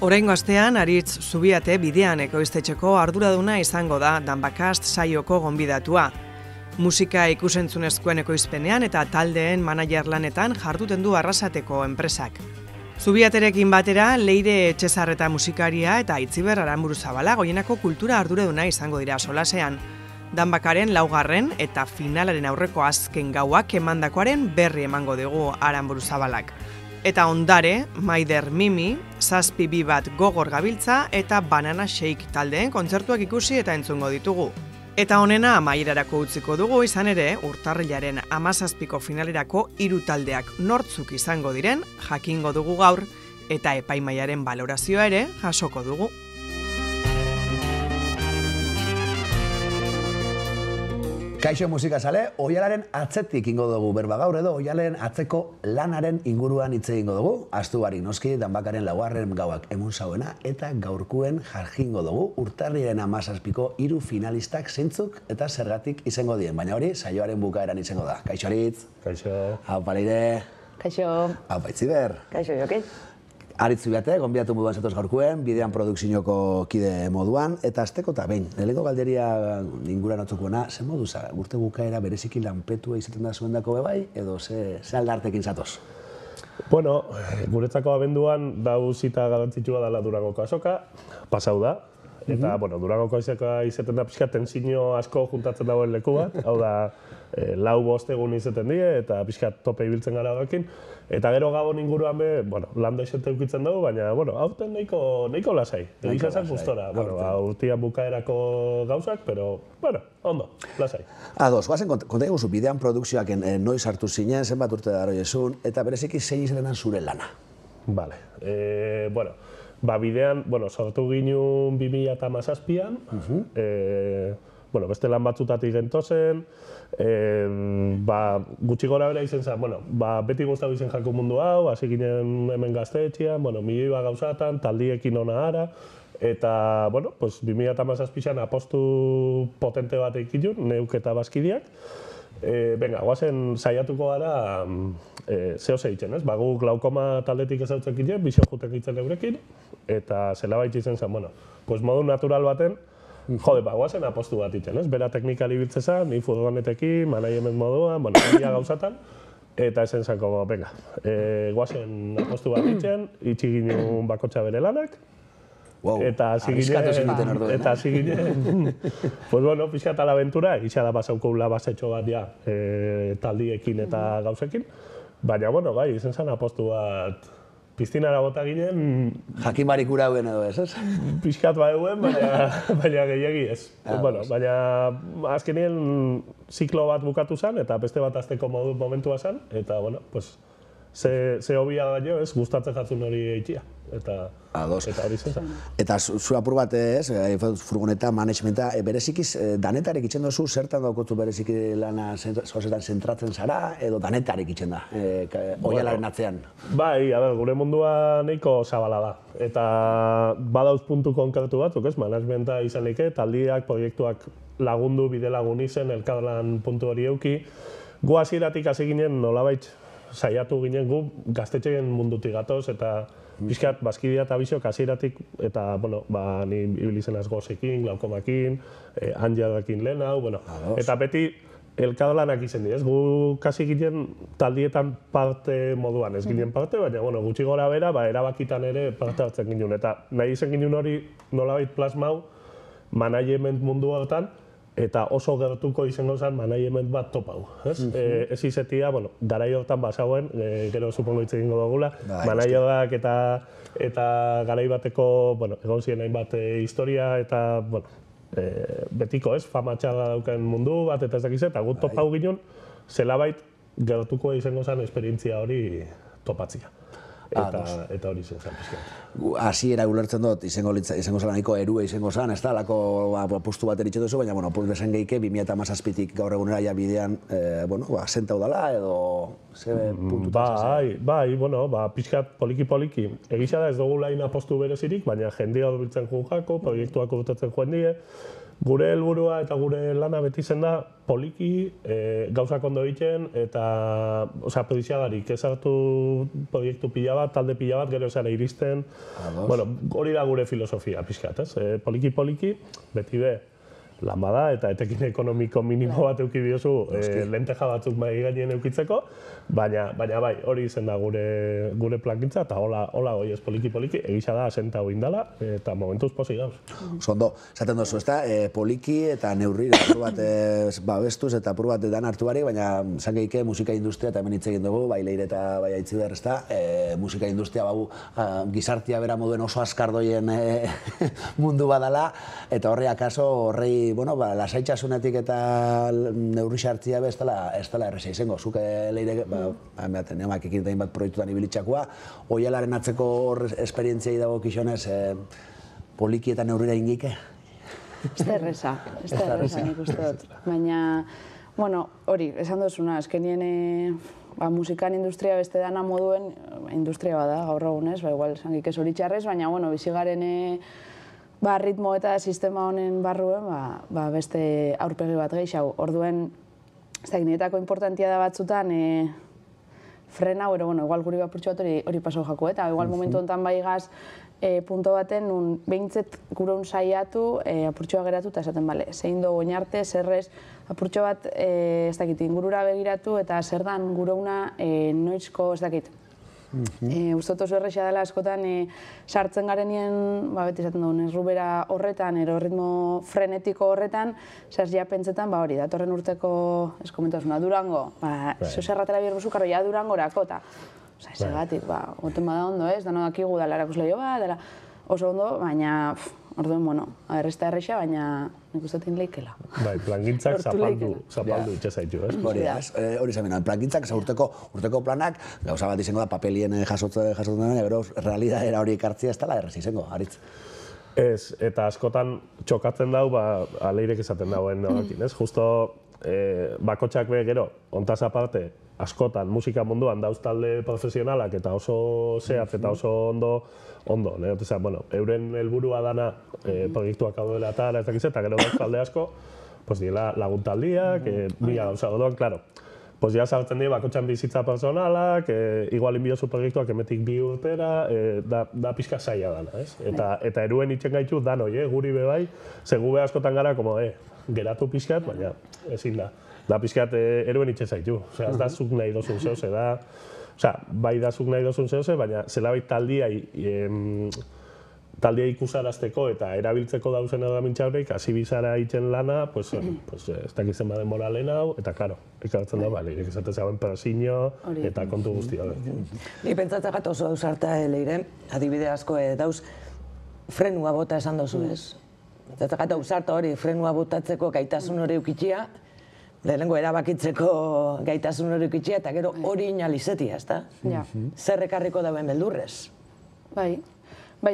Oraingo astean, Aritz Zubiate bidean ekoiztetxeko arduraduna izango da Danbakast saioko gonbidatua. Musika ikusentzunezkoen ekoizpenean eta taldeen manager lanetan jarduten du Arrasateko enpresak. Zubiaterekin batera, Leire Etxezarreta musikaria eta Itziber Aranburuzabala Goienako kultura arduraduna izango dira solasean. Danbakaren laugarren eta finalaren aurreko azken gauak emandakoaren berri emango dugu Aranburuzabalak. Eta ondare, Maider Mimi, Zazpi bi bat gogor gabiltza eta Banana Shake taldeen kontzertuak ikusi eta entzungo ditugu. Eta honena amaierarako utziko dugu izan ere, urtarrilaren 17ko finalerako 3 taldeak nortzuk izango diren jakingo dugu gaur eta epaimaiaren balorazioa ere jasoko dugu. Kaixo musikazale, Oihalaren atzetik ingo dugu berba gaur edo Oihalaren atzeko lanaren inguruan hitz egingo dugu. Astu barik noski Danbakaren laugarren gauak emun zauena eta gaurkuen jarjingo dugu urtarrilaren 17ko 3 finalistak zeintzuk eta zergatik izango dien, baina hori saioaren bukaeran izango da. Kaixo Aritz. Kaixo. Aupa Leire. Kaixo. Aupa Itziber. Kaixo Jokin. Aritz Zubiate, gonbidatu moduan zatoz gaurkuen, bidean produkzioko kide moduan, eta azteko eta behin, lehenengo galderia inguran otzukoena, ze modu za, urte bukaera bereziki lanpetua izaten da zuendako bebai, edo ze aldartekin zatoz? Bueno, guretzako abenduan dau zita garrantzitsua dela Durangoko azoka, pasau da, eta, bueno, Durangoko azoka izaten da pixka tentsio asko juntatzen dagoen leku bat, hau da, 4-5 egun izaten die, eta pixka tope ibiltzen gara doekin, eta gero Gabon inguruan be, bueno, landa izate ukitzen dugu, baina, bueno, aurten nahiko lasai. Egizan zen gustora, bueno, urtean bukaerako gauzak, pero, bueno, ondo, lasai. Ados, guazen konta eguzu, bidean produkzioak noiz hartu zinen, zenbat urte da esun, eta bereziki zein izaten zure lana? Vale, bueno, bidean, bueno, sortu ginen 2017an, bueno, beste lan batzutatik gentozen, gutxi gora bera izen zen, bueno, beti guztau izen jako mundu hau, hasi ginen hemen gaztetxean, bueno, milioi gauzatan, taldiekin ona ara, eta, bueno, pues 2017an apostu potente bat ekin neuk eta bazkidiak. Venga, guazen saiatuko gara zehose egiten, ez? Gu glaukoma taldetik ezautzen ginen, bizio juten gitzen eurekin, eta zela baitz izen zen, bueno, pues modu natural baten, jode, guazen apostu bat iten, ez? Bera teknikali biltzezan, ni furgonetekin, management moduan, bueno, egia gauzatan, eta esen zako, venga, guazen apostu bat iten, itxi ginen bakotxa bere lanak, eta hasi ginen, pues bueno, pixkat alabentura, egisa da basauko basetxo bat ja, taldiekin eta gauzekin, baina, bueno, bai, izen zen apostu bat, piztinara bota ginen... Jakin barik ura huen edo ez, ez? Pixkat ba eguen, baina gehiagi ez. Bueno, baina azkenien ziklo bat bukatu zen, eta beste bat azteko momentua zen, eta, bueno, pues, ze hobia gaino ez, gustatzen jatzun hori eitia. Eta hori zen. Eta zu apur bat ez, furgoneta, managementa, berezikiz danetarek itxen dozu, zertan daukotu bereziki lana zozetan zentratzen zara, edo danetarek itxen da, Oihalaren atzean? Bai, gure mundua nahiko zabala da. Eta badauz puntu konkretu batzuk, ez, managementa izan leke, taldiak, proiektuak lagundu, bide lagun izen, elkarlan puntu hori euki. Gu hasieratik hasi ginen nolabait saiatu ginen gu gaztetxeen mundutik gatoz, eta pixkat, bazkidea eta bizok hasieratik, eta, bueno, ni ibilizen azgozekin, glaukomakin, anjadakin lehen hau, bueno, eta beti elkarlanak izen dira, ez? Gu kasi ginen taldietan parte moduan, ez ginen parte, baina, bueno, gutxi gora bera, erabakitan ere parte hartzen ginen, eta nahi izen ginen hori nolabait plasmau management mundu hortan, eta oso gertuko izango zen management bat topau, ez? Ez izetia, bueno, garai hortan basauen, gero supongo hitz egingo dugula, managerak eta garai bateko, bueno, egon ziren hainbat historia eta, bueno, betiko, ez? Fama txarra dauken mundu bat eta ez dakiz, eta gut topau ginen, zelabait gertuko izango zen esperientzia hori topatzia. Eta hori zen pizkat. Hasiera ulertzen dut, izango zela nahiko erue izango zen, ez da, lako apostu bat eritxe duzu, baina, bueno, apur bezen gehike, 2017tik gaur egunera ja bidean, bueno, zentau dela, edo ze puntutan zen? Bai, bueno, pizkat poliki-poliki. Egisa da ez dugu lain apostu berezirik, baina jendea hor biltzen joan jako, proiektuak urtetzen joan die, Gure helburua eta gure lana beti zen da poliki, gauzak ondo egiten eta poliziagarik ez hartu proiektu pila bat, talde pila bat, gero zara iristen. Bueno, hori da gure filosofia pixkat, ez? Poliki, beti be, lan bada eta etekin ekonomiko minimo bat euki biozu lenteja batzuk mai gainen eukitzeko, baina bai, hori izen da gure plangintza eta hola goi ez poliki, egisa da asenta hori indala eta momentuz posi gauz. Zondo, esaten duzu, ezta, poliki eta neurrira apur bat babestuz eta apur bat dan hartu barik, baina zakeike musika industria eta hemen hitz egin dugu, bai Leire eta bai Aitziber, ezta, musika industria bau gizartia bera moduen oso askardoien mundu badala eta horre akaso horrei lasaitxasunetik eta neurri sartzia ez dela erresa izango. Zuk Leire, neomak ekintain bat proiektutan ibilitxakoa, Oialaren atzeko hor esperientziai dago kixonez, poliki eta neurrira ingike? Ez da erresa nik uste dut. Baina, hori, esan duzuna, azkenien musikan industria beste dana moduen, industria bada gaur egunez, igual zangik ez hori txarrez, baina, bizigaren ritmo eta sistema honen barruen beste aurpegi bat gehiago. Orduen, nietako importantia da batzutan frena, igual guri bapurtxo bat hori paso jako, eta igual momentu honetan bai gaz punto baten, behintzet gure saiatu apurtxoa geratu eta esaten, zein do oinarte, zerrez, apurtxo bat, ingurura begiratu eta zer dan gure noizko, Uztot oso errexea dela askotan sartzen garenien, beti esaten dugun, errubera horretan, ritmo frenetiko horretan, zaz ja pentsetan, hori, datorren urteko, ez komentasuna, Durango, zuz erratela bierbuzu, karo, ja Durangorako, eta, ezegatik, goten bada ondo ez, dano dakigu dela erakusleio bat, dela oso ondo, baina, orduen, ez da errexa, baina nik ustetin leikela. Bai, plangintzak zapaldu itxezaitu, ez? Hori zamenan, plangintzak, urteko planak, gauza bat izango da papelien jasotzen dena, gero realidadera hori ikartzia ez dela errez izango, Aritz. Ez, eta askotan txokatzen dau, Leirek esaten dauen norakin, ez? Justo bakotxak be gero, ontaz aparte, askotan musika munduan dauz talde profesionalak eta oso zehatz eta oso ondo, euren helburua dana proiektuak hau dela eta gero dauz talde asko, diela laguntaldiak, mila gauza godoan, klaro. Ja zartzen dira bakotxan bizitza personalak, igual inbiozu proiektuak emetik 2 urtera, da pixka zaila dana, ez? Eta eruen itxen gaitu danoi, guri bebai, zegu be askotan gara, geratu pixkat, baina ezin da. Da pixkat eruen itxe zaitu. Ez da zuk nahi dozun zehose, bai da zuk nahi dozun zehose, baina zelabait taldia ikusarazteko eta erabiltzeko dauzen erramintza horreik, hasi bizara itzen lana, ez dakitzen baden moralen hau, eta klaro, ikartzen da, Leirek esaten zauen persiño eta kontu guztia. Ni pentsatzagat oso dauz harta, Leire, adibide asko dauz frenua bota esan dozu ez. Pentsatzak dauz harta hori frenua botatzeko gaitasun hori eukitxia, lehenengo erabakitzeko gaitasun hori eukitxia, eta gero hori inalizetia, ez da? Zer ekarriko dauen beldurrez? Bai,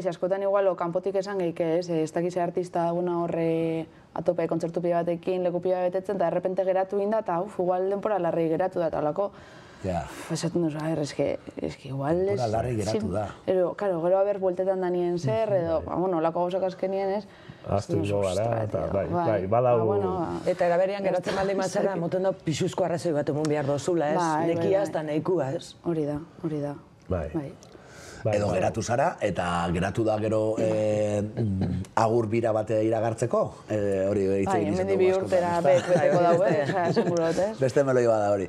askotan igual, kanpotik esan geik ez dakize artista daguna horre atope kontzertu pila batekin, leku pila betetzen, eta errepente geratu inda, eta igual denpora larrei geratu da, eta holako. Esaten duzu, eski igual ez... Denpora larrei geratu da. Gero haber bueltetan danien zer, edo, holako gauzak azkenien ez. Aztu ingo gara, eta bai, badau... Eta eraberian geratzen baldin mazera, moten da pixuzko arrazoi bat emun behar dozula, ez? Nekiaz eta nahikua, ez? Hori da. Bai. Edo geratu zara, eta geratu da gero agur bira bate iragartzeko, hori hitz egin izan dugu askotan. Hemen 2 urtera beteko daue, seguro dut, ez? Beste meloi bada hori.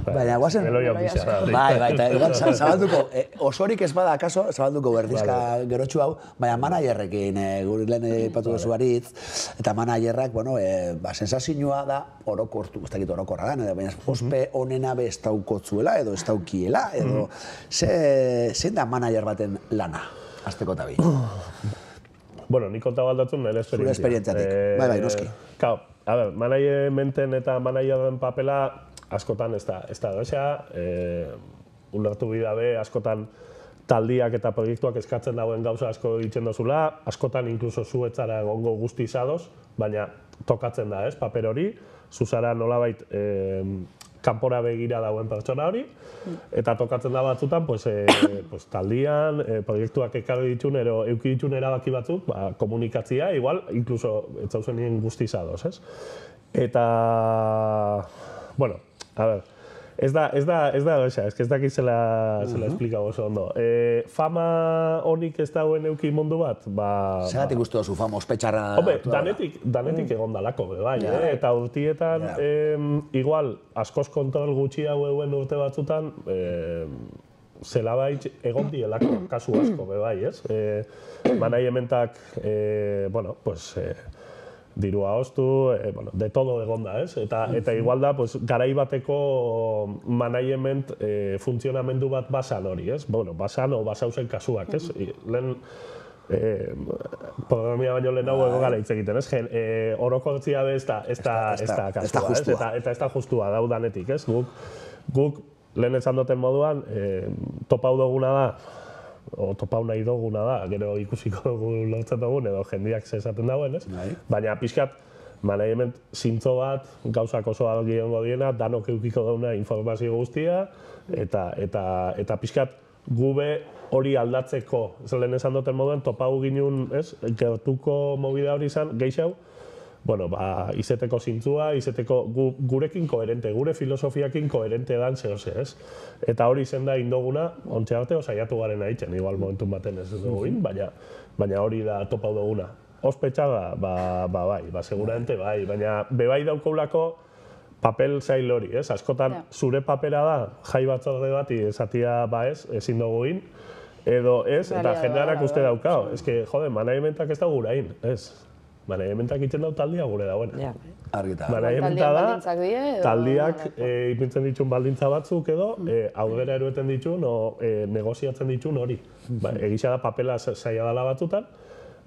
Baina, guazen... Meloia pisa. Bai, eta igual zabalduko, osorik ez bada akaso, zabalduko berdizka gerotxu hau, baina managerrekin, guri lehen ipatu duzu Aritz, eta managerrak, sensazioa da orokortu, ez dakit orokorra da, baina ospe honena be ez daukotzuela, edo ez daukiela, edo zein da manager baten lana, azteko tabi? Nik konta baldatzen nire esperientzia. Zure esperientziatik, bai, noski. Managementen eta manageren papela askotan ez da doxa, ulertu bidabe askotan taldiak eta proiektuak eskatzen dauen gauza asko ditzen dozula, askotan inkluso zu etzara egongo guzti izadoz, baina tokatzen da, paper hori, zuzara nolabait kanpora begira dauen pertsona hori, eta tokatzen da batzutan, taldian, proiektuak ekarri ditun, euki ditun erabaki batzuk, komunikatzia, igual, inkluso, ez zauzen nien guztiz ados, ez? Eta, bueno, a ver, ez da doxa, ez dakit zela esplika oso ondo. Fama honik ez dauen euki mundu bat? Zeratik uste duzu fama ospetxarra? Hombre, danetik egon dalako, bai, eta urtietan, igual, askoz kontrol gutxi hauen urte batzutan, zelabait egon dielako, kasu asko, bai, ez? Managementak, bueno, pues, dirua hoztu, de todo egonda, ez? Eta igual da, garai bateko management funtzionamendu bat basan hori, ez? Bueno, basan o basauzen kasuak, ez? Lehen, programia baino lehenago egon gara hitz egiten, ez? Orokortzia be ez da kasua, ez? Eta ez da justua daudanetik, ez? Guk lehen esan duten moduan, topau duguna da, o topau nahi duguna da, gero ikusiko dugu lortzen dugun, edo jendeak esaten dauen, ez? Baina pixkat, management zintzo bat, gauzak oso argi egongo diena, danok eukiko dauna informazio guztia, eta pixkat gube hori aldatzeko, ez lehen esan duten moduen, topau ginen, ez? Gertuko mobida hori izan, geixau, bueno, izeteko zintzua, izeteko gurekin koherente, gure filosofiakin koherente dan zehose, ez? Eta hori zen da indoguna, ontxe arte, osaiatu garen haitzen, igual momentun baten ez duguin, baina hori da topau duguna. Ospetxa bai, seguramente bai, baina bebai daukaulako papel zail hori, ez? Askotan zure papera da, jai batzorde bati esatia ezin duguin, edo ez, eta jendearak uste daukao. Ez que, jode, managementak ez da gurain, ez? Managementak itzen dau taldia gure dagoena. Managementa da, taldiak ipintzen ditun baldintza batzuk edo, audera erueten ditun, negoziatzen ditun hori. Egisa da papela zaila dela batzutan,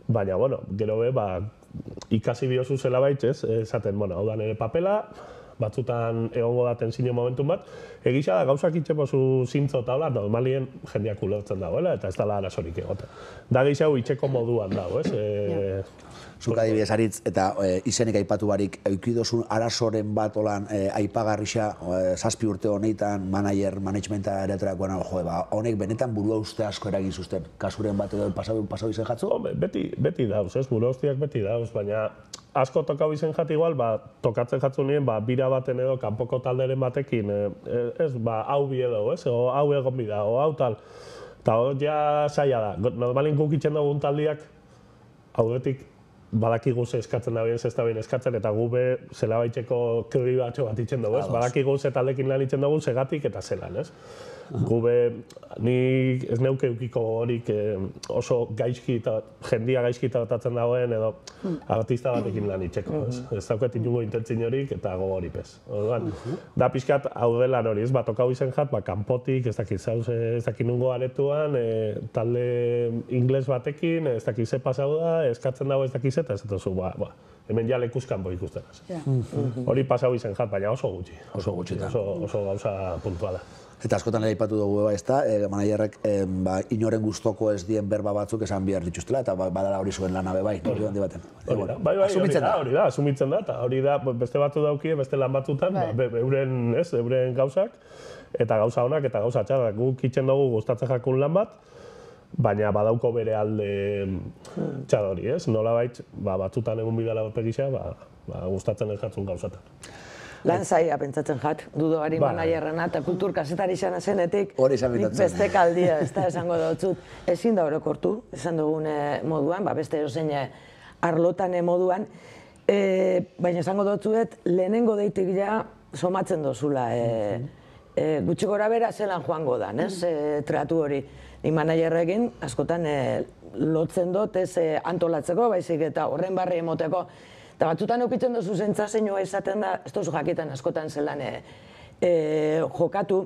baina, bueno, gero be, ikasi biozu zela baitz, esaten, bueno, hau da nire papela, batzutan egongo daten zine momentun bat, egisa da gauzak itxepozu zintzo eta hola, normalien jendeak ulertzen dagoela, eta ez dela arazorik egoten. Da gisa itxeko moduan dago, ez? Zuk adibidez aritz eta izenik aipatu barik, eukidozun arazoren bat olan aipagarrixa, 7 urte honetan, managementa ereterakoan, honek benetan burua uste asko eragin zuzten, kasuren bat edo pasau izen jatzu? Beti dauz, ez, burua usteak beti dauz, baina asko tokau izen jat igual, tokatzen jatzu nien, bira baten edo kanpoko talderen batekin, ez, hau bi edo, ez, o hau egon bida, o hau tal, eta hor ja zaila da. Normalin guk itxen dugun taldiak, haudetik, badakigu ze eskatzen da ez da bien eskatzen, eta gube zela baitxeko kribatxo bat itxen dugu, ez? Badakigu ze taldekin lan itxen dugu, zegatik eta zelan, ez? Gube, ni ez neuke eukiko horik oso gaizki eta jendia gaizki tratatzen dagoen edo artista batekin lan itxeko, ez? Ez dauket inungo intentzin horik eta gogorik ez. Da pixkat hau delan hori, ez? Tokau izen jat, kanpotik, ez dakit zauz, ez dakit nungo aretuan, talde ingles batekin, ez dakit ze pasau da, eskatzen dago ez dakit ze, eta ez duzu, hemen ja lekuzkan bo ikusten. Hori pasau izen jat, baina oso gutxi. Oso gauza puntuala. Eta askotan ere aipatu dugu, ez da, managerrek inoren gustoko ez dien berba batzuk esan behar dituztela, eta badala hori zuen lana bai, hori handi baten. Bai, hori da, asumitzen da, eta hori da, beste batzu daukie, beste lan batzutan, euren gauzak, eta gauza honak, eta gauza txarrak. Guk itzen dugu gustatzen jakun lan bat, baina badauko bere alde txar hori, ez? Nolabait, batzutan egun bidala pegisa, gustatzen ez jatzun gauzatan. Lan zaila pentsatzen jat, dudoari managerrena eta kultur kasetari izan zenetik, nik beste kaldia, ez da esango dautzut, ezin da orokortu, esan dugun moduan, beste erozein arlotan moduan, baina esango dautzuet, lehenengo deitik ja somatzen dozula. Gutxi gora bera zelan joango da, tratu hori. Ni managerrekin askotan lotzen dut ez antolatzeko, baizik eta horren barri emoteko. Eta batzutan eukitzen duzu zentzazioa izaten da, ez duzu jakitan askotan zelan jokatu.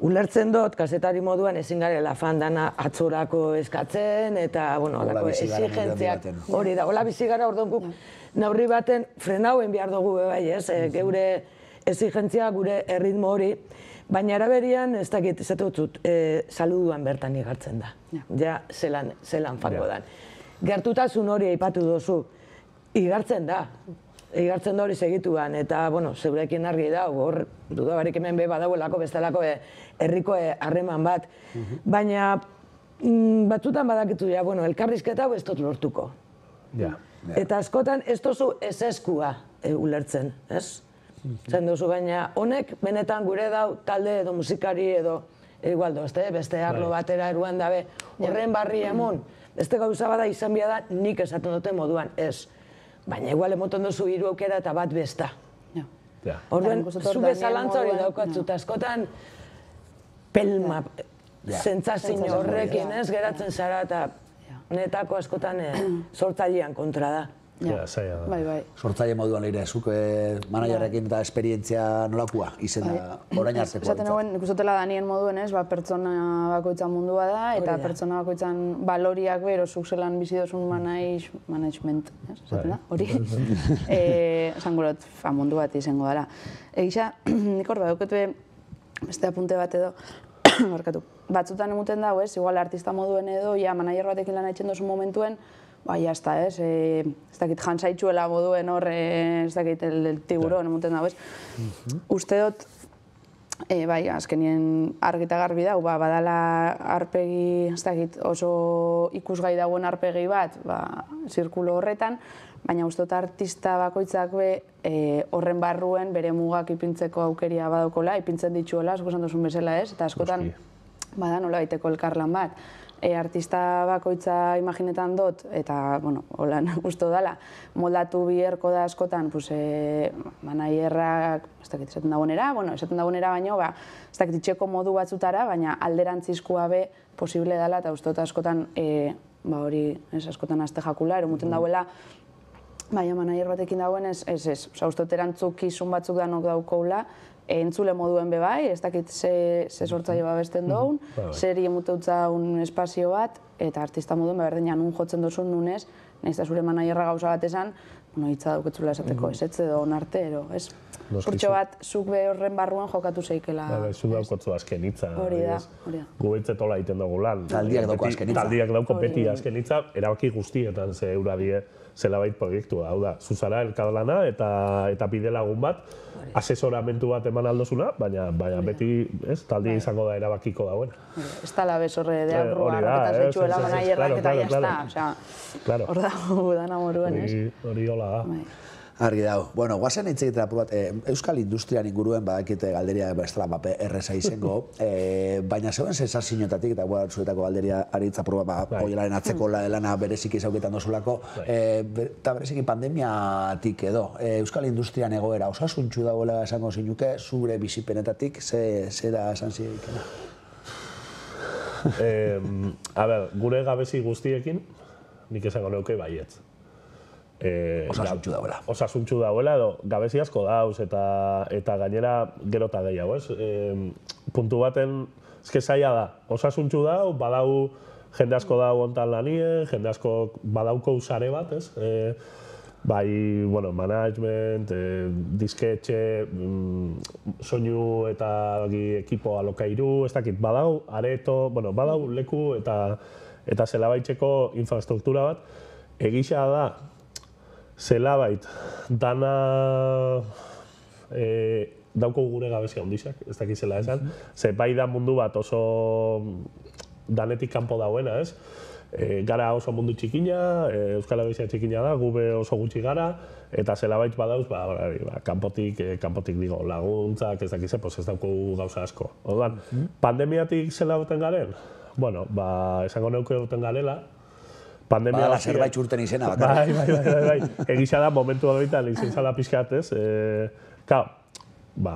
Ulertzen dut, kazetari moduan ezin garela fandana atzorako eskatzen, eta, bueno, alako exigentziak hori da. Hola bizi gara, orduan guk neurri baten frenauen behar dugu bai, ez? Geure exigentzia, gure erritmo hori. Baina araberian, ez dakit, ez dut, saluduan bertan igartzen da. Ja, zelan fango dan. Gertutasun hori aipatu duzu. Igartzen da. Igartzen da hori segituan, eta, bueno, zeurekin argi da, hor, dudabarik hemen be badauelako bestelako herriko harreman bat. Baina, batzutan badakitu ja, bueno, elkarrizketa hau ez dut lortuko. Eta askotan ez dozu ezeskua ulertzen, ez? Zen duzu, baina honek benetan gure dau talde edo musikari edo igual dozte, beste arlo batera eruan dabe, horren barri emon, beste gauza bada izan bia da nik esaten dute moduan, ez. Baina igual emoten duzu hiru aukera eta bat besta. Orduan, zu bezalantza hori daukatzu, eta askotan pelma, zentzazin horrekin ez geratzen zara, eta netako askotan sortzailean kontra da. Sortzaile moduan leire, zuk managerrekin eta esperientzia nolakua, izena orain arteko. Esaten hauen, ikustotela Danien moduen ez, pertsona bakoitzan mundua da, eta pertsona bakoitzan baloriak bero, zuk zelan bizi dozun management, esaten da, hori? Zangurot, mundu bat izango dara. Egisa, nik hor badauketu beste apunte bat edo, batzutan emuten dago ez, igual artista moduen edo, ja, manager batekin lan haitzen dozun momentuen, ba, jazta, ez dakit jansaitxuela moduen hor, ez dakit el tiburon, emuten dago, ez. Uste dut, bai, azkenien argita garbi dau, badala arpegi, ez dakit, oso ikusgai dagoen arpegi bat, zirkulo horretan, baina uste dut artista bakoitzak be horren barruen bere mugak ipintzeko aukeria badaukola, ipintzen dituela, zuko esan duzun bezala, ez, eta askotan, bada nola baiteko elkarlan bat. Artista bakoitza imaginetan dut, eta, bueno, holan usto dala, moldatu biherko da askotan, managerrak, ez dakit, esaten dagoenera, baino, ez dakit, itxeko modu batzutara, baina alderantzizkoa be posible dela, eta uste dut askotan, hori, askotan azte jakula, eromuten dauela, baina manager batekin dagoen ez, uste dut erantzukizun batzuk danok daukoula, entzule moduen be bai, ez dakit ze sortzaile babesten doun, zer emuteutza un espazio bat, eta artista moduen berdinean nun jotzen duzun nunez, nahiz da zure managerra gauza bat esan, hitza dauketzula esateko ezetze edo onarte, ez? Kurtxo bat, zuk be horren barruan jokatu zeikela. Zuk daukotzu azken hitza. Hori da. Gu behitzetola egiten dugu lan. Taldiak dauko azken hitza. Taldiak dauko beti azken hitza, erabaki guztietan ze eura die zelabait proiektua. Hau da, zuzara elkarlana eta bide lagun bat, asesoramentu bat eman aldozuna, baina beti taldi izango da erabakiko dagoena. Ez tala bez horre de aurrua, roketan zaitxuela managerrak eta jazta. Hor dago dana moruen, ez? Hori hola da. Argi dago. Bueno, guazen hitz egitera apur bat, Euskal Industrian inguruen badakite galderia bestela erreza izango, baina zeuen sensazioetatik, eta zuetako galderia aritza apur bat, oielaren atzeko lana bereziki zauketan dozulako, eta bereziki pandemiatik edo, Euskal Industrian egoera osasuntxu dagoela esango zinuke, zure bizipenetatik, zera esan zirikena? A ber, gure gabezi guztiekin, nik esango neuke baietz. Osasuntxu dauela. Osasuntxu dauela, edo gabezi asko dauz, eta gainera gero eta gehiago, ez? Puntu baten, ezke zaila da, osasuntxu dau, badau jende asko dau ontan lanien, jende asko badauko usare bat, ez? Bai, bueno, management, disketxe, soinu eta ekipo alokairu, ez dakit, badau, areto, bueno, badau leku eta zelabaitzeko infrastruktura bat, egisa da, zelabait, dana dauko gure gabezia ondizak, ez dakit zela esan, ze bai da mundu bat oso danetik kanpo dauena, ez? Gara oso mundu txikina, Euskal Gabezia txikina da, gube oso gutxi gara, eta zelabait badauz, kanpotik digo, laguntzak, ez dakize, ez dauko gauza asko. Orduan, pandemiatik zela duten garen? Bueno, esango neuke duten garela, badala zerbait urten izena bakarrik. Bai. Egisa da, momentu horretan izin zala pixkatez,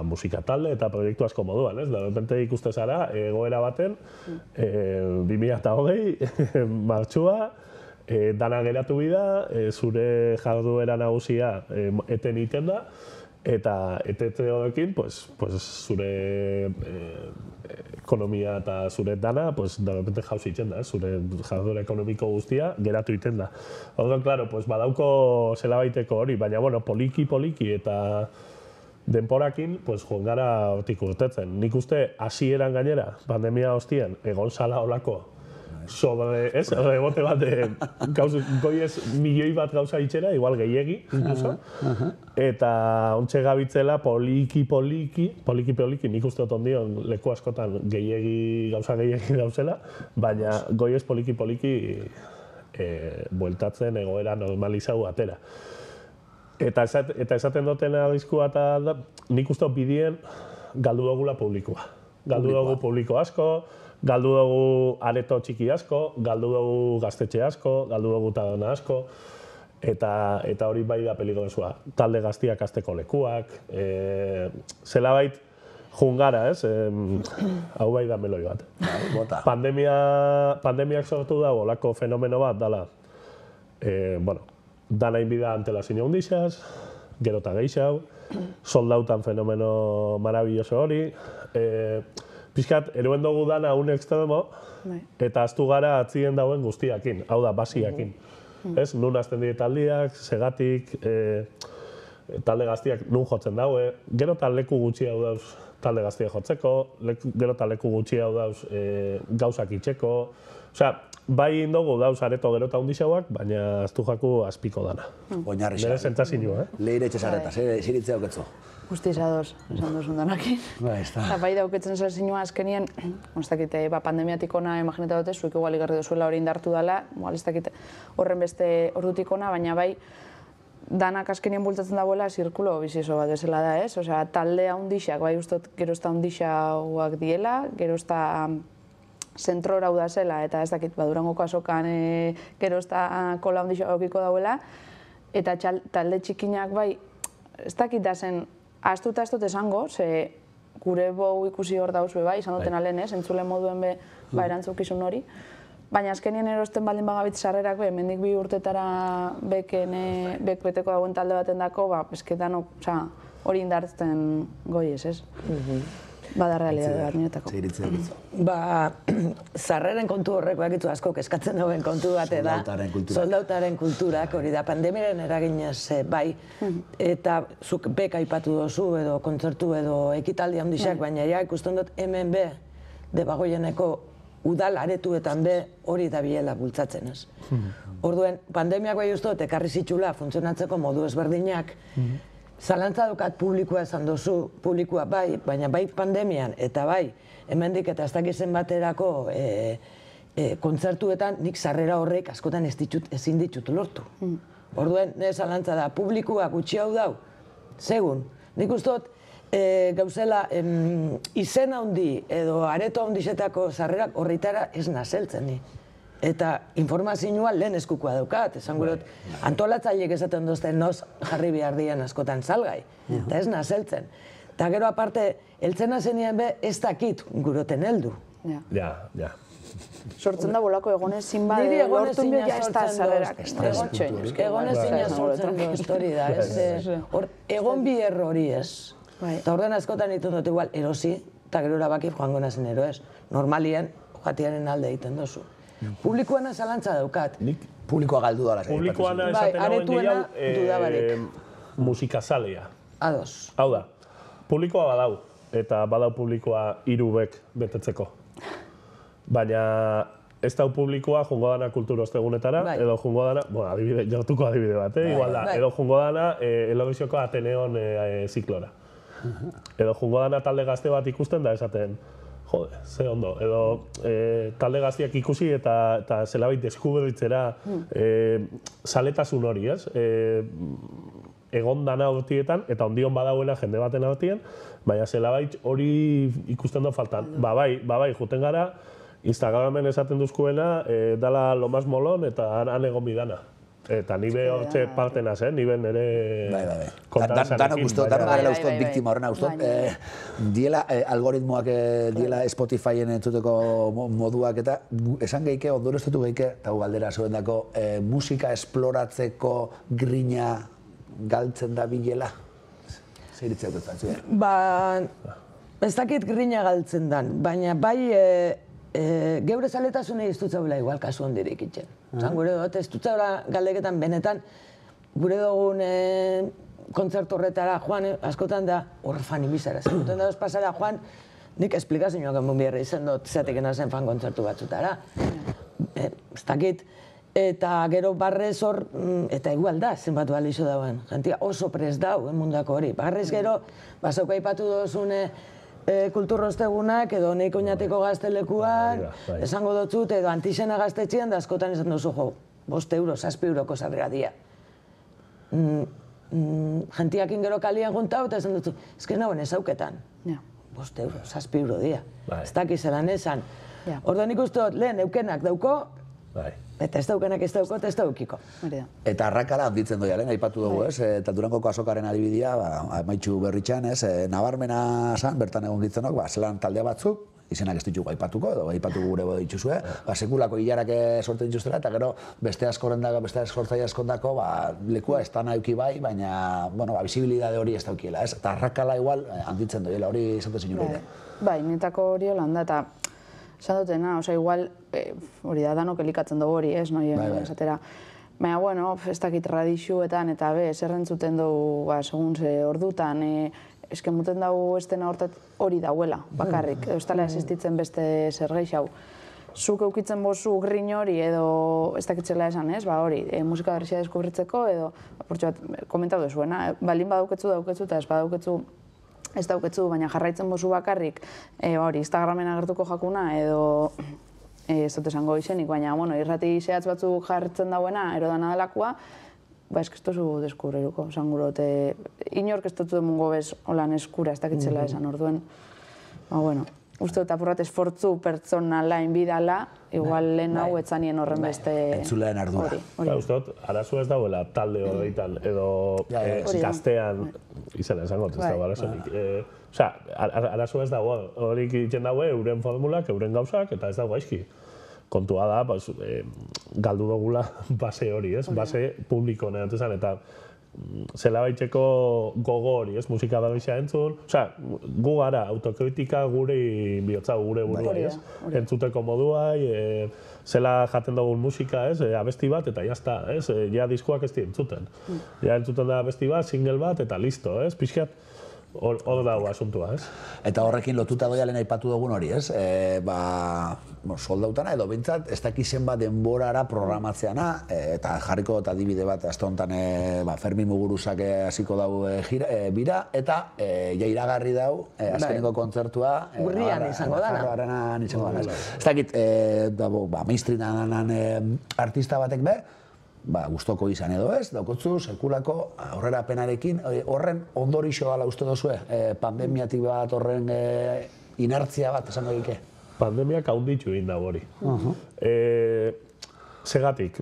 musika talde eta proiektu asko moduan, ez? De repente ikuste zara, egoera baten, 2020, martxua, dana geratu bida, zure jarduera nagusia eten iten da, eta etete horrekin, zure ekonomia eta zure dana, de repente jauz iten da, zure jarduera ekonomiko guztia geratu iten da. Orduan, klaro, badauko zelabaiteko hori, baina, bueno, poliki eta denporakin, joan gara hortik urtetzen. Nik uste, hasieran gainera, pandemia hostien, egon zala olako rebote bat, goiez milioi bat gauza itxera, igual gehiegi, incluso. Eta ontxe gabitzela poliki, nik uste dut ondion leku askotan gauza gehiegi dauzela, baina goiez poliki bueltatzen egoera normalizau atera. Eta esaten dutena arriskua eta nik uste dut bidien galdu dugula publikoa. Galdu dugu publiko asko, galdu dugu areto txiki asko, galdu dugu gaztetxe asko, galdu dugu tadona asko, eta hori bai da peligrosua. Talde gaztiak azteko lekuak, zelabait jungara, ez? Hau bai da meloi bat. Pandemiak sortu dago, olako fenomeno bat, dala, dana inbida antelazio hundixaz, gero eta gehiago, soldautan fenomeno marabilloso hori, pixkat, eruen dugu dana un extremo, eta aztu gara atzien dauen guztiakin, hau da, basiakin. Nun azten dire taldiak, segatik, talde gaztiak nun jotzen daue, gero eta leku gutxi hau dauz talde gaztiak jotzeko, gero eta leku gutxi hau dauz gauzak itxeko, osea, bai indogu dauz areto gero eta hundixauak, baina aztu jaku azpiko dana. Oinarri nire zentzazioa, Leire etxezareta, ziritzea oketzo. Guztiz ados, esan duzun danakin. Bai dauketzen zinua azkenien, ez dakit, pandemiatik ona imagineta dute, zuek igual igarri duzuela hori indartu dela, ez dakit horren beste ordutik ona, baina bai danak azkenien bultatzen dagoela zirkulo bizizo bat bezala da, ez? Osea, talde handixak, bai ustot gero ez da handixauak diela, gero ez da zentrora hau da zela, eta ez dakit, Durangoko azokan gero ez da kola handixak aukiko dauela, eta talde txikinak bai, ez dakit da zen, ahaztuta ez dut esango, ze gure bou ikusi hor dauzue bai, izan duten alen ez, entzule moduen be erantzukizun hori. Baina azkenien erosten baldin bagabit sarrerak be, hemendik 2 urtetara bek beteko dagoen talde baten dako, esketan hori indartzen goiez, ez? Bada realidade bat niretako. Sarreren kontu horrek bakitzu asko eskatzen dauen kontu bate da. Soldautaren kulturak, hori da, pandemiaren eraginez bai. Eta zuk bek aipatu dozu edo kontzertu edo ekitaldi handixak, baina ja ikusten dut hemen be, Debagoieneko udal aretuetan be hori da biela bultzatzen, ez? Orduen, pandemiak bai uste dut ekarri zitxula funtzionatzeko modu ezberdinak, zalantza dukat publikoa esan duzu, publikoa bai, baina bai pandemian eta bai hemendik eta ez dakizen baterako kontzertuetan nik sarrera horrek askotan ezin ditut lortu. Orduen, nire zalantza da, publikoa gutxi hau dau, segun, nik uste dut gauzela izen handi edo areto handizetako sarrerak horretara ez nazeltzen ni. Eta informazioa lehen eskukoa daukat, esan gurot, antolatzaileek esaten duzten noz jarri behar dian askotan salgai, eta ez nazeltzen. Eta gero aparte, eltzena zenien be, ez dakit guroten heldu. Ja. Sortzen da bolako egonezin bat, lortu bio ja ez da sarrerak. Egonezina sortzen duz, hori da, egon bi errori ez. Eta orden askotan egiten dut igual erosi, eta gero erabaki joango nazen eroez. Normalien, jatiaren alde egiten duzu. Publikoana zalantza daukat. Publikoa galdu dala. Publikoana esaten hauen gehiago musikazalea. Ados. Hau da, publikoa badau, eta badau publikoa 3 bek betetzeko. Baina ez dau publikoa jungo dana kultur ostegunetara, edo jungo dana, jortuko adibide bat, igual da, edo jungo dana Elobisioko Ateneon ziklora. Edo jungo dana talde gazte bat ikusten da esaten, jode, ze ondo, edo talde gaztiak ikusi eta zelabait deskubritzera zaletasun hori, ez? Egon dana hortietan, eta ondion badauena jende baten hortien, baina zelabait hori ikusten du faltan. Bai, juten gara, Instagramen esaten duzkuena, dala lo más molon eta han egon bidana. Eta nibe hortxe parte naz, nibe nire kontazanekin. Danok ustot, danok garela ustot, biktima horrena ustot. Diela algoritmoak, diela Spotifyen entzuteko moduak eta esan geike, ondoreztutu geike, eta galdera zuen dako, musika esploratzeko grina galtzen da bilela? Zeiritzea dut zuen? Ez dakit grina galtzen dan, baina bai geure zaletasune iztutzaula igual kasu hondirik itxen. Gure dut, ez dutzaula galdeketan benetan, gure dugun kontzertu horretara joan, askotan da orfan ibizara. Zeruten da pasara joan, nik esplikazioak enbun bierra izan dut, zeatik enazen fan kontzertu batzutara. ez dakit, eta gero barrez hor, eta igual da, zenbat balixo dauen. Jentia oso prest dau, mundako hori. Barrez gero, basauka ipatu dozune kulturroztegunak, edo neik oinatiko gaztelekuan, esango dotzut, edo antixena gaztetxean, da askotan esan duzu, jo, 5 euro, 7 euroko sarrera dia. Gentiakin gero kalian juntau, eta esan dutzu, ezken nauen ezauketan. 5 euro, 7 euro dia. Ez dakizelan esan. Ordo nik uste dut, lehen eukenak dauko, eta ez daukenak ez dauko, eta ez daukiko. Eta arrakala handitzen doia, lehen aipatu dugu, ez? Eta Durangoko azokaren adibidea, Maitxu Berritxan, ez? Nabarmena zan, bertan egon gitzenok, zelan taldea batzuk, izenak ez ditugu aipatuko, edo aipatu gure dituzue, sekulako hilarak sortzen dituztela, eta gero beste askorendako, beste askortzaia askondako, lekua ez da nahi bai, baina, bisibilidade hori ez daukiela, ez? Eta arrakala igual handitzen doiela, hori izate zinure. Bai, netako hori holanda, eta esan dutena, igual, hori da, danok elikatzen dugu hori, ez, noi esatera. Baina, bueno, ez dakit radixuetan eta zerrentzuten dugu, segun ze ordutan, esken muten dugu estena hortet hori dauela, bakarrik, ez tala existitzen beste zer geixau. Zuk eukitzen bozu grin hori edo ez dakitzela esan, ez, hori, musika berrizia deskubritzeko edo, portxo bat, komentatu dezuena, balin badauketzu eta ez badauketzu, ez dauketzu, baina jarraitzen bozu bakarrik, hori, Instagramen agertuko jakuna edo ez dut esango izenik, baina, irrati zehatz batzuk jartzen dauena, erodana delakoa, ez que ez duzu deskubriruko, esan gurot, inork ez dut mungo bez holan eskura, ez dakitzela esan orduen. Uste dut apurrat esfortzu pertsonala inbidala, igual lehen hau etzanien horren beste... Entzulean ardura. Uste dut, arazu ez dauela talde horreitan, edo gaztean, izan esango, ez dago arazonik. Osea, arazu ez dago, horik egiten dago euren formulak, euren gauzak, eta ez dago gaizki. Kontua da, galdu dugula base hori, ez? Base publiko neantzezan, eta zela baitxeko gogo hori, ez? Musika da bizia entzun. Osea, gu gara, autokritika gure bihotza gure buruai, ez? Entzuteko moduai, zela jaten dugun musika, ez? Abesti bat, eta jazta, ez? Ja diskoak ez di entzuten. Ja entzuten da abesti bat, single bat, eta listo, ez? Pixkat, hor dago asuntua, ez? Eta horrekin lotuta doia lehen aipatu dugun hori, ez? Soldautana edo bintzat, ez dakizen bat denborara programatzeana, eta jarriko eta adibide bat, azte honetan Fermin Muguruzak hasiko dau bira, eta iragarri dau, azkeneko kontzertua... Urrian izango dana. Ez dakit, mainstream danan artista batek be, gustoko izan edo ez, daukotzu, sekulako aurrera penarekin, horren ondorixo ala uste dozue, pandemiatik bat horren inertzia bat, esango dike? Pandemiak haunditu egin dago hori. Segatik,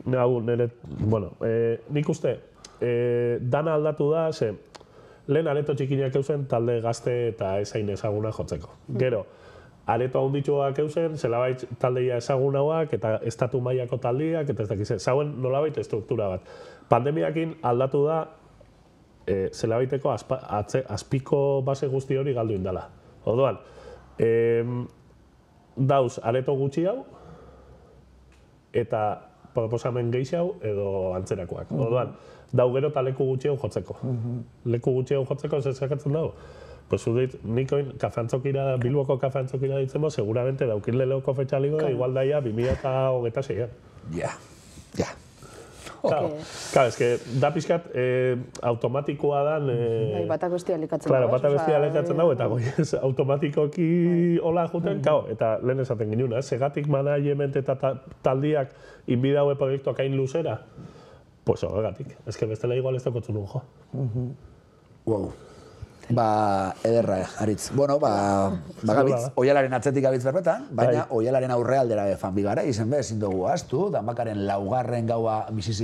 nik uste, dana aldatu da, lehen areto txikinak eusen talde gazte eta ezain ezaguna jotzeko. Gero, areto haundituak eusen, zelabait taldeia ezagunauak eta estatu mailako taldeak, eta ez dakiz, zauen nolabait estruktura bat. Pandemiakin aldatu da, zelabaiteko azpiko base guzti hori galdu indala. Orduan, dauz areto gutxi hau, eta proposamen gehiago edo antzerakoak. Orduan, dau gero eta leku gutxi hau jotzeko. Leku gutxi hau jotzeko ez ezakatzen dago. Pues udit, nikoin Bilboko kafe antzokira ditzen bo, seguramente daukirle lehoko fetxaliko, igual daia 2026. Ja. Claro, ez que da pixkat automatikoa dan... Batak bestia elikatzen dago. Claro, batak bestia elikatzen dago, eta goiez automatikoki hola juten, eta lehen esaten ginen, segatik management eta taldiak inbidaue proiektuak hain luzera, pues horregatik, ez que bestela igual ez daukotzu nun jo. Wow. Ederra, Aritz. Bueno, gabitz, Oialaren atzetik gabitz berbetan, baina Oialaren aurrealdera fan bigara, izen be, ezin dugu astu, Danbakaren laugarren gaua bizi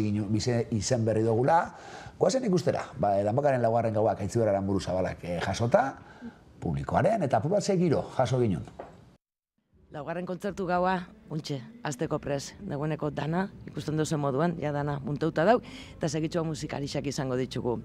izen berri dugula. Goazen ikustera, Danbakaren laugarren gaua Kaitziberaren Buruzabalak jasota, publikoaren eta apurbatze giro jaso ginen. Laugarren kontzertu gaua, untxe, azteko pres, dagoeneko dana, ikusten duzen moduan, ja dana munteuta dau, eta segitxua musikalixak izango ditugu.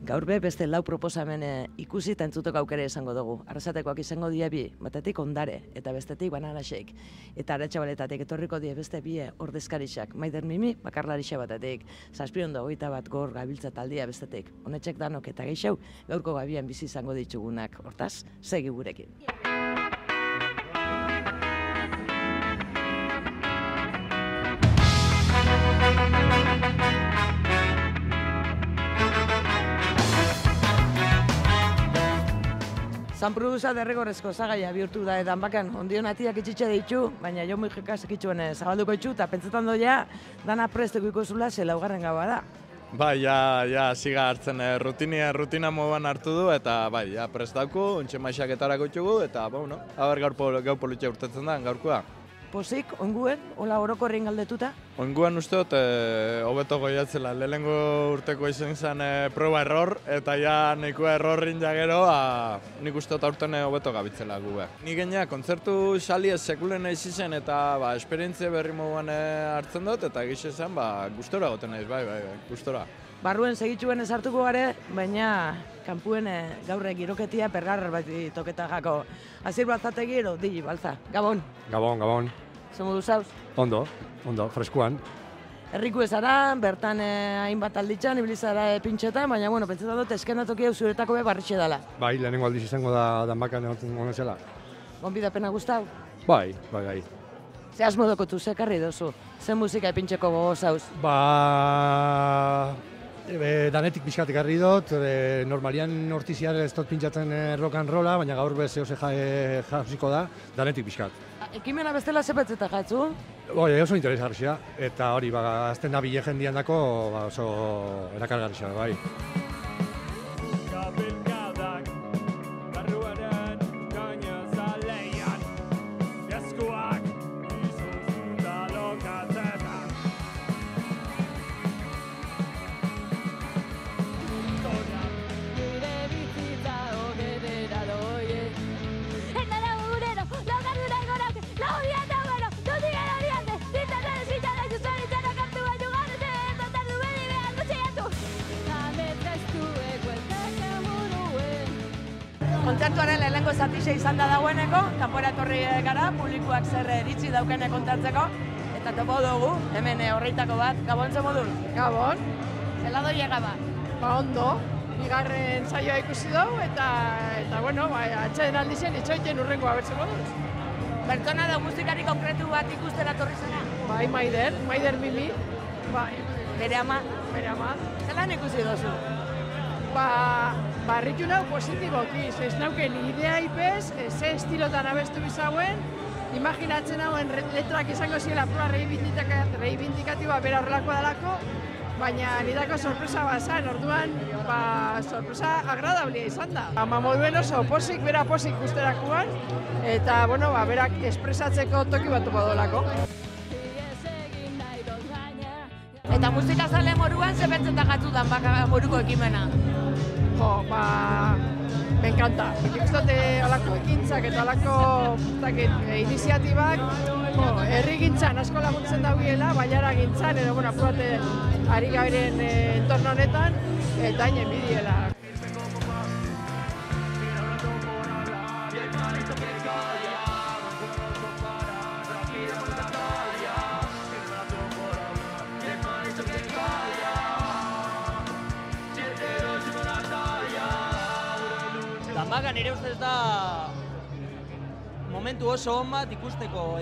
Gaur be, beste lau proposamen ikusi eta entzuteko aukere izango dugu. Arrasatekoak izango die bi, batetik Ondare, eta bestetik Banana Shake. Eta Aretxabaletatik etorriko die beste bi ordezkarixak, Maider Mimi, bakarlarixa batetik, Zazpiondo 21 gor gabiltza taldia bestetik. Honetxek danok eta geixau, gaurko gabian bizi izango ditugunak. Hortaz, segi gurekin. Zanproduza derrigorrezko zagaia bihurtu da edan bakan, ondion atiak itxitxe ditu, baina jo mujikaz ikitxuen zabalduko itxu, eta pentsetan doia, dana presteko ikozula ze laugarren gaua da. Bai, ja, ziga hartzen rutina moduan hartu du, eta bai, ja, prest dauku, ontxe maixaketarako itxugu, eta, bueno, haber gau politxe urtetzen da, gaurkoa. Pozik, onguen, hola orokorrin galdetuta? Onguan uste dut, hobeto goiatzela, lehenengo urteko izan zen proba error, eta ja nahikoa errorrin jagero, nik uste dut aurten hobeto gabitzela gube. Nik genia, kontzertu xali ez sekulen nahi zen, eta esperientzia berri moduan hartzen dut, eta egize zen, gustora goten naiz, bai, gustora. Barruen segitxuen ez hartuko gare, baina kanpuen gaurre giroketia pergarrar bat toketagako. Azir batzategi ero, digi balza. Gabon. Gabon. Zer modu zauz? Ondo, freskuan. Herriku ezara, bertan hainbat alditzan, ibilizara pintxetan, baina, bueno, pentsetan dut eskenatoki hau zuretako be barritxe dela. Bai, lehenengo aldiz izango da Danbakan honezela. Gonbidapena guztau? Bai. Ze asmo dokotu, ze karri dozu? Ze musika epintxeko gogo zauz? Danetik pixkatik harri dut, normalian ortiziar ez dut pintxatzen rock and rolla, baina gaur bez eose jauziko da, danetik pixkat. Ekimena bestela zepetzeta jatzu? Oso interesgarria, eta hori, azten da bile jendian dako oso erakargarria, bai. Kontzertuaren lehenengo zatixe izan da dagoeneko, kanpora etorri gara, publikoak zer iritzi daukene kontatzeko, eta topo dugu, hemen horreitako bat, Gabon ze modun? Gabon. Zela doi egaba? Ondo, bigarren saioa ikusi dugu, eta bueno, atxeden aldizen itxoiten urrengo abertzen moduz. Bertona da musikari konkretu bat ikustera torri zena? Bai, Maider Mimi, bai. Bere ama? Bere ama. Zelan ikusi dozu? Barritu nahu positiboki, ez nauken idea ipez, ze estilotan abestu bizauen, imaginatzen hauen letrak izango ziela pura reivindikatiboa bera horrelako dalako, baina nidako sorpresa bazan, orduan sorpresa agradablia izan da. Moduen oso posik, bera posik guzterakoan, eta bueno, berak espresatzeko toki bat badolako. Eta musikazale moruan ze pentsetan jatzu Danbaka moruko ekimena? Me encanta. Nik uste alako ekintzak eta alako iniziatibak herri gintzan asko laguntzen daugiela, baiara gintzan, edo apurate ari gaberen entorno honetan, eta hain enbidiela. Danbaka nire ustez da momentu oso on bat ikusteko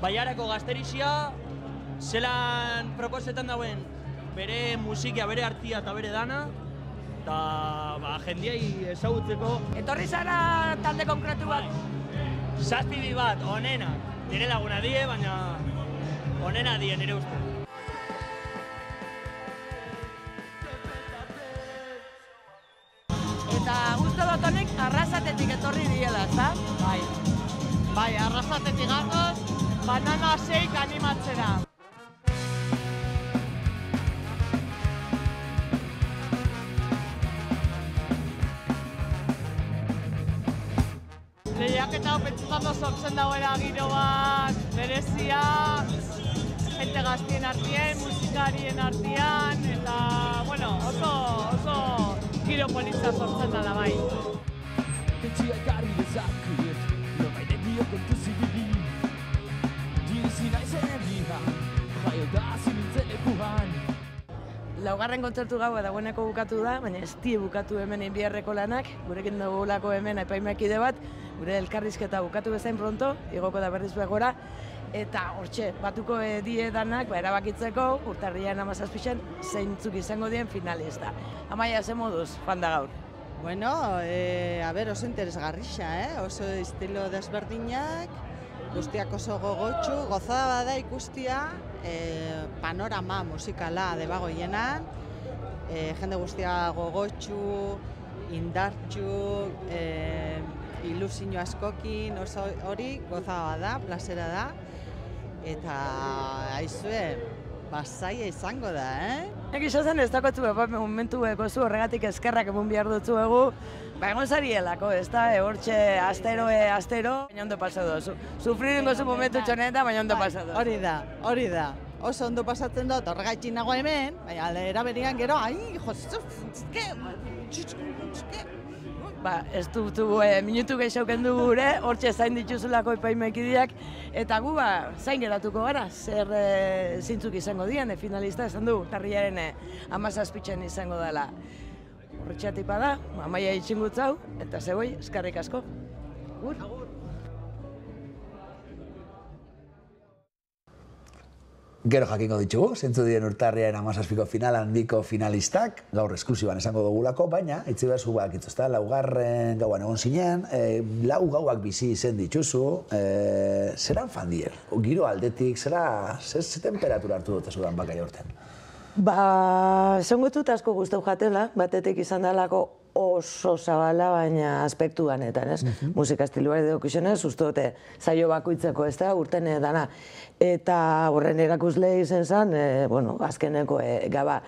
Baiarako gazterixia zelan proposetan dauen bere musikia, bere artia eta bere dana, eta jendiai ezagutzeko. Etorri zara talde konkretu bat? Zazpibi bat, onenak. Nire laguna die, baina onena die nire ustez. Eta uste dut honek Arrasatetik etorri diela, ezta? Bai, Arrasatetik gatoz, Banana Shake animatzera. Lehiaketa hau pentsetan sortzen dagoela giro bat, berezia, jente gaztien artien, musikarien artean, eta, bueno, oso giro politza sortzen dela bai. Pentsia ekarri dezaket, norbaitek dio kontu zibili. Dirizi naizen herria, jaiota zinintzen lekuan. Laugarren kontzertu gaua dagoeneko bukatu da, baina ez die bukatu hemen biharreko lanak, gurekin dugulako hemen epaimakide bat, gure elkarrizketa bukatu bezain pronto, igoko da berriz gora, eta hortxe, batuko die danak erabakitzeko, urtarrian 17 zeintzuk izango dien finalista. Amaia, ze moduz, fan da gaur? Bueno, oso interesgarrixa, oso estilo desberdinak, guztiak oso gogotxu, gozada bada ikustia, panorama musikala debagoienan, jende guztia gogotxu, indartxu, ilusio askokin, oso hori gozada da, plazera da, eta aizue, zaila izango da, Nek izazen ez dakotzu momentu gozu horregatik eskerrak emun behar dutzu egu, egon zarielako, ez da, hortxe astero, baina ondo pasatu dozu. Sufriren gozu momentu txoneta, baina ondo pasatu. Hori da. Oso ondo pasatzen dut, horregaitxin nago hemen, baina eraberian gero, Ez dutu minutu gehiagoken du gure, hortxe zain dituzulako epaimekideak, eta gu zain geratuko gara, zer zintzuk izango dian, finalista esan du, tarriaren 17 izango dela. Horretxatipa da, amaia itxingutzau, eta zegoi, eskarrik asko. Agur. Gero jakingo ditugu, zentzu dien urtarriaren 17ko final handiko finalistak, gaur esklusiban esango dugulako, baina, itzi behar zu bakitzu, ezta, laugarren gauan egon zinen, lau gauak bizi izen dituzu, zeran fan dier? Giro aldetik, ze temperatura hartu dut ezudan bakai horten? Zongotut asko guztau jatela, batetik izan dalako oso zabala, baina aspektuanetan, ez? Musika estiluari daukizionez, uste dute zaio bakoitzeko, ez da, urten dana. Eta horren erakusle izen zen, azkeneko gaba.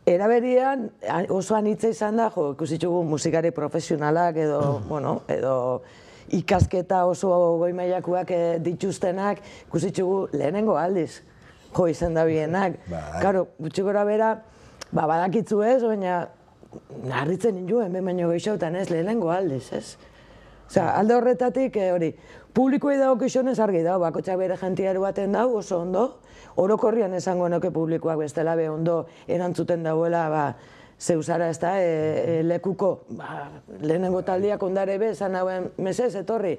Eraberian oso anitza izan da, ikusitzugu musikari profesionalak edo ikasketa oso goi mailakoak dituztenak, ikusitzugu lehenengo aldiz izan da bienak. Karo, gutxi gora bera, badakitzu ez, baina harritzen ninduen, baino gehiagotan ez, lehenengo aldiz, ez? Alde horretatik, publikoei dago kixonez argi dago, bakotxak bere jentiaru baten dago, oso ondo, orokorrian esango noke publikoak bestela be ondo erantzuten dagoela, zeusara ez da, lekuko, lehenengo taldiak ondare be, esan hauen, mesez, etorri,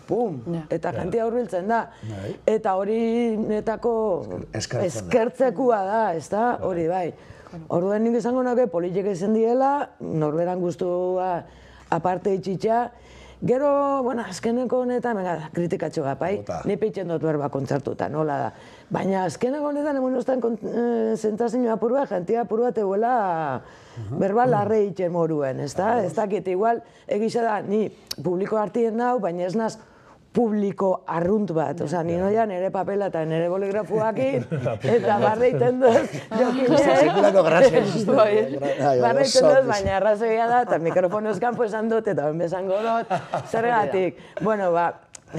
pum, eta jentia hurbiltzen da. Eta hori netako eskertzekua da, ez da, hori bai. Orduen nik izango noke politik izan diela, norberan guztua aparte itxitxa, gero, azkeneko honetan, kritikatxo gapai, ni peitzen dut berba kontzertutan, hola da. Baina azkeneko honetan, hemen ustean zentzazio apurua, jentia apurua teguela berba larre itxen moruen, ez da? Ez dakit, igual, egiza da, ni publiko hartien dau, baina ez naz publiko arrunt bat, oza, ni noia nire papela eta nire boligrafuakin, eta barreiten dut, Sekulako grazen. Barreiten dut, baina arrazoia da, eta mikrofonoz kanpo esan dut, eta benbezango dut, zergatik. Bueno,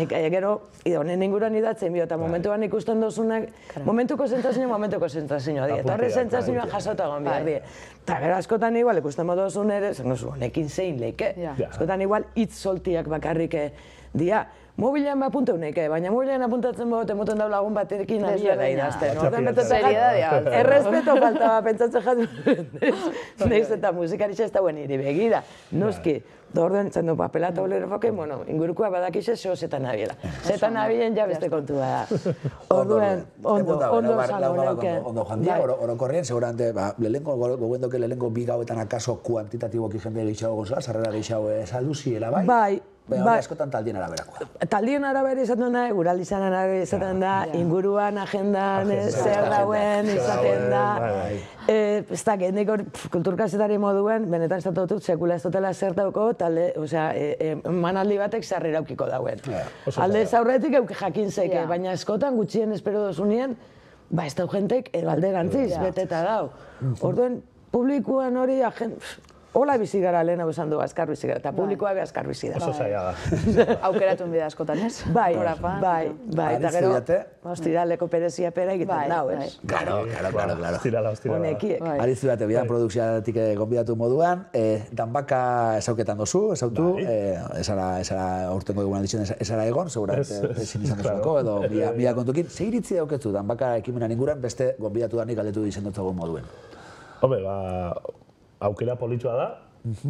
gero, honen inguruan idatzen bio, eta momentuan ikusten dozunak, momentuko zentzazioa di, eta horre zentzazioa jasotagoan behar di. Eta gero askotan igual, ikusten modozun ere, honekin zein leike, askotan igual hitz soltiak bakarrik dia. Mobilean apunta uneke, baina mobilean apuntatzen bote moten dau lagun batekin abia da idazten. Errespeto falta pentsatzen jatu. Neiz eta musikaritza ez dauen niri begira. Noski, orduen itzan du papela eta bolerofoken, ingurukoa badakixe zeo zetan abiela. Zetan abien ja beste kontua da. Orduen, ondo zango neuke. Ondo jandia, orokorrien, seguramente, lehenko goguendoke lehenko bi gauetan akaso kuantitatiboki jende gehiago gozoa, sarrera gehiago esalduziela bai? Bai. Askotan taldien araberakoa. Taldien arabera izaten da, guraldizan arabera izaten da, inguruan, agendan, zer dauen izaten da. Ez da, gendik kulturkazetari moduen, benetan ez dut sekula ez dutela zer dauko, manaldi batek sarrera aukiko dauen. Alde zaurretik jakin zeke, baina eskotan gutxien espero dozunien, ez dau jentek alderantziz, beteta dau. Orduen, publikoan hori, hola bizi gara lehen hau esan du, azkar bizi gara, eta publikoa be azkar bizi da. Oso zaila da. Aukeratun bida askotan, ez? Bai, eta gero, ostiraleko perezia pera egiten dau, ez? Claro. Ostirala. Aritzu bate, bidan produkziatik gonbidatu moduan, danbaka esauketan dozu, esautu, esara aurtengo egunan ditzen esara egon, seguramente ezin izan dozulako, edo mila kontukin. Zer iritzi dauketzu danbaka ekimenan inguran beste gonbidatu danik galdetu dizen dutzago moduen? Hombre, aukera politsua da,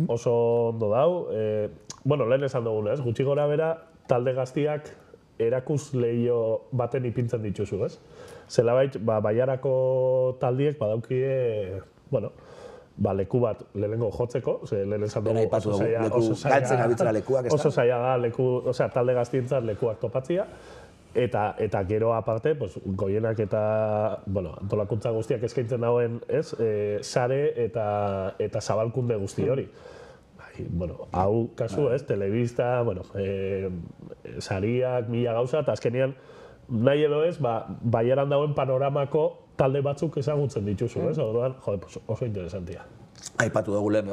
oso ondo dau. Lehen esan dugunez, gutxi gora bera, talde gaztiak erakus lehio baten ipintzen dituzu, ez? Zelabait, Baiarako taldiek badaukie, leku bat lehenengo jotzeko, lehen esan dugu aipatu dugu, galtzen gabitzera lekuak, ez da? Oso zaila da, talde gaztientzat lekuak topatzia, eta gero aparte, goienak eta antolakuntza guztiak eskaintzen dauen, sare eta zabalkunde guzti hori. Hau kasu, telebista, sariak, mila gauza, eta azkenean nahi edo ez, baieran dauen panoramako talde batzuk ezagutzen dituzu, orduan, oso interesantia. Aipatu dugu lehen,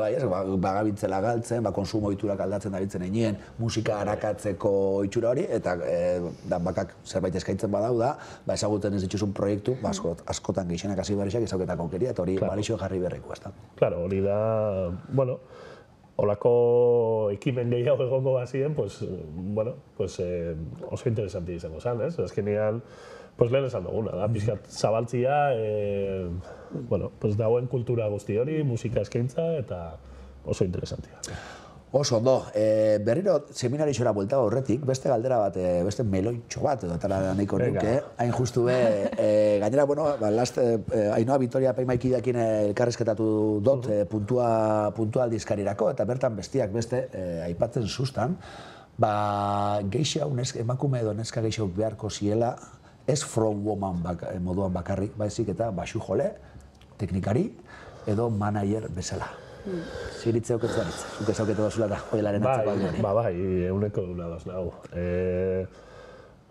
bagabiltzela galtzen, konsumo ohiturak aldatzen dabiltzen einien, musika arakatzeko ohitura hori, eta danbakak zerbait eskaintzen badau da, ezagutzen ez dituzun proiektu, askotan gehienak hasi berriak ezauketako aukeria, eta hori balixo jarri berriko, ez da? Claro, hori da, holako ekimen gehiago egongo bazien, oso interesanti izango zen, ez? Azkenean, lehen esan duguna, da, pixkat zabaltzia, dauen kultura guzti hori, musika eskaintza, eta oso interesantia. Oso ondo, berriro seminarixora buelta horretik, beste galdera bat, beste meloitxo bat, edo eta nahiko nuke, hain justu gainera, Ainhoa Vitoria Epaimaikideekin elkarrizketatu dut puntua aldizkarirako, eta bertan bestiak beste aipatzen sustan, geixau, emakume edo neska geixau beharko ziela, ez front woman moduan bakarrik, baizik eta basu jole, teknikari, edo manager bezala. Ziritze oketzen ditz, zuke zauketu da zulata, oilaren atzeko aldeari. Bai, euneko duna doz nago.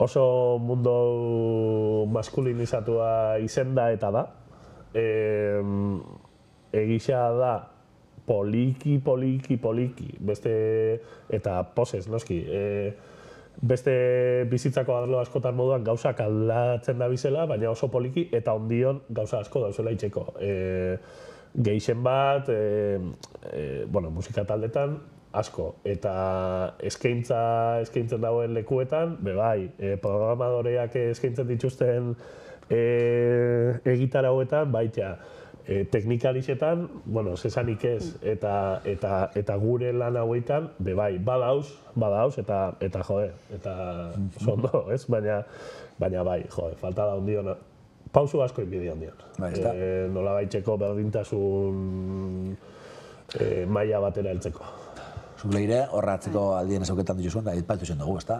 Oso mundo maskulinizatua izenda eta da. Egisa da poliki, beste, eta posez, noski. Beste bizitzako arlo askotan moduan gauzak aldatzen da bizela, baina oso poliki eta ondion gauza asko dauzela itxeko. Gehixen bat, musika taldetan asko, eta eskaintzen dauen lekuetan, programadoreak eskaintzen dituzten egitar hauetan, baita teknikalixetan, zesanik ez, eta gure lan hauetan, badauz, eta jode, eta zondo, ez? Baina falta da ondiona. Pausu asko inbidi handian. Nola baitxeko berdintasun maila batera heltzeko. Zugleire, horratzeko aldien ezauketan dituzuen, da aipatu zen dugu, ezta?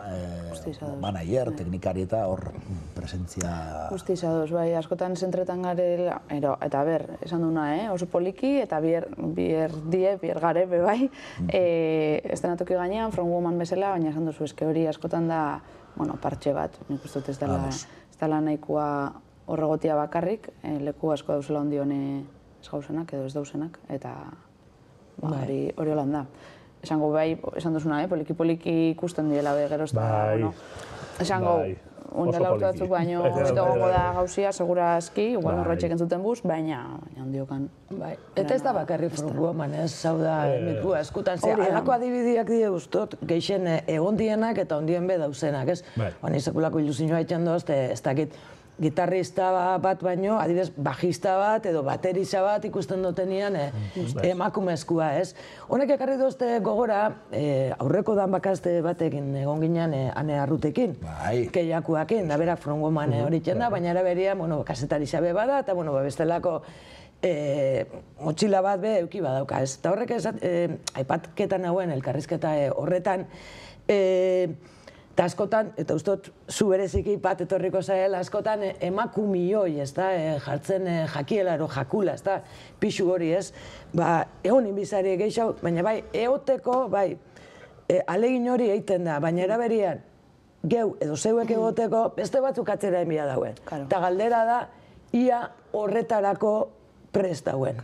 Manager, teknikari eta hor presentzia... Guzti izadoz, askotan zentretan garela, eta esan duna, oso poliki, eta bier gare, bai, estenatoki gainean, from woman bezala, baina esan duzu, eske hori askotan da, partxe bat, nik uste dut ez dela nahikoa horregotia bakarrik, leku asko dauzela ondione ez gauzenak edo ez dauzenak, eta hori holan da. Esango esan duzuna, poliki ikusten diela gero ez da, esango, ondela urte batzuk baino, ez dago da gauzia, segura aski, igual norretxek entzuten buz, baina ondiokan. Eta ez da bakarri from woman, ez, hau da, mikua eskutan, alako adibideak die guztot, geixen egondienak eta ondien be dauzenak, ez? Baina sekulako ilusioa itxan doz, ez dakit, gitarrista bat baino, adibidez, bajista bat edo baterisa bat ikusten dutenian emakumezkoa, ez? Honek ekarri dozte gogora, aurreko danbakaste batekin egon ginean Ane Arrutekin, keiakuakin, da berak from woman hori da, baina eraberia, kasetari xabe bada, eta bestelako motxila bat be euki badauka, ez? Eta horrek aipatketan hauen, elkarrizketa horretan, eta askotan, eta ustot, zu bereziki bat etorriko zaela, askotan emakumioi, ez da, jartzen jakiela ero jakula, ez da, pixu hori, ez, egon inbizari gehiago, baina eoteko, alegin hori egiten da, baina eraberian, geu edo zeuek egoteko, beste batzuk atzera enbia dauen. Eta galdera da, ia horretarako prest dauen.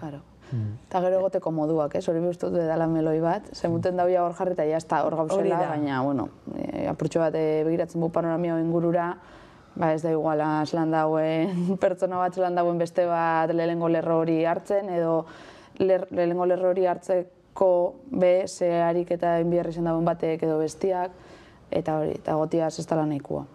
Eta gero egoteko moduak, hori biztut dela meloi bat, zemuten dauia hor jarri eta jazta hor gauzela, baina, apurtxo bat begiratzen bu panoramia ingurura, ez da iguala zelan dauen pertsona bat, zelan dauen beste bat lehenengo lerro hori hartzen, edo lehenengo lerro hori hartzeko ze harik eta inbiarri zen dauen batek edo bestiak, eta hori, eta gotiaz ez dela nahikoa.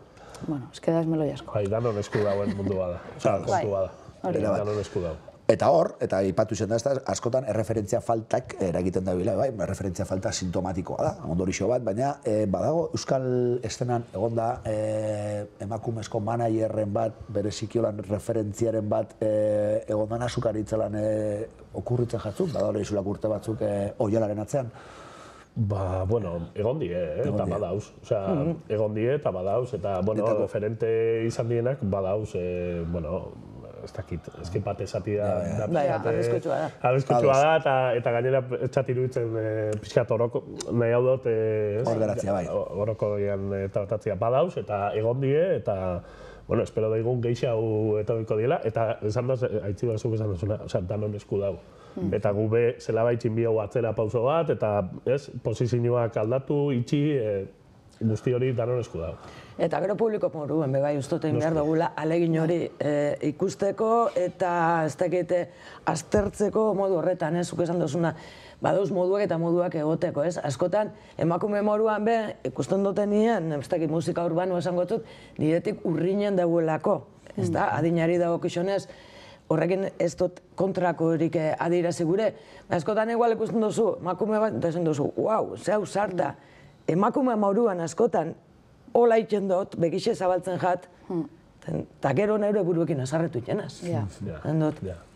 Ez da ez meloi asko. Danon esku dauen mundu bada, kontu bada. Danon esku dauen. Eta hor, eta ipatu izan da, askotan erreferentzia faltak eragiten da bila, bai, erreferentzia falta sintomatikoa da, ondorixo bat, baina badago Euskal estenan egonda emakumezko managerren bat, bere sikiolan referentziaren bat egondan azukaritzelan okurritzen jatzuk, badago izulak urte batzuk oialaren atzean. Ba, bueno, egon die, eta badauz. Osea, egon die eta badauz, eta, bueno, referente izan dienak badauz, bueno, ez dakit, ezkin bat esati da. Arriskutxua da. Arriskutxua da, eta gainera etxat iruditzen pixkat oroko, nahi hau dut... Orderatzia, bai. Oroko dian tratatzia badauz, eta egon die, eta... Bueno, espero daigun geixa hau etorriko diela, eta esan da, haitzi bazuk esan duzuna, osea, danon esku dago. Eta gu be, zela baitxin bi hau atzera pauso bat, eta, ez, posizioak aldatu, itxi, guzti hori danon esku dago. Eta gero publiko moruen, bai, ustotein behar dugula, alegin hori ikusteko eta ez dakite aztertzeko modu horretan, zuk esan duzuna, badauz moduak eta moduak egoteko, ez? Askotan, emakume moruan be, ikusten duten nien, ez dakit musika urbano esango dut, niretik urrinen dagoelako, ez da? Adinari dago kixonez, horrekin ez dut kontrako horik adirazi gure. Askotan egual ikusten duzu, emakume bat, eta esan duzu, wow, zehau sarta, emakume moruan askotan, hola itzen dut, begixe zabaltzen jat, eta gero nire buruekin azarretu itxenaz.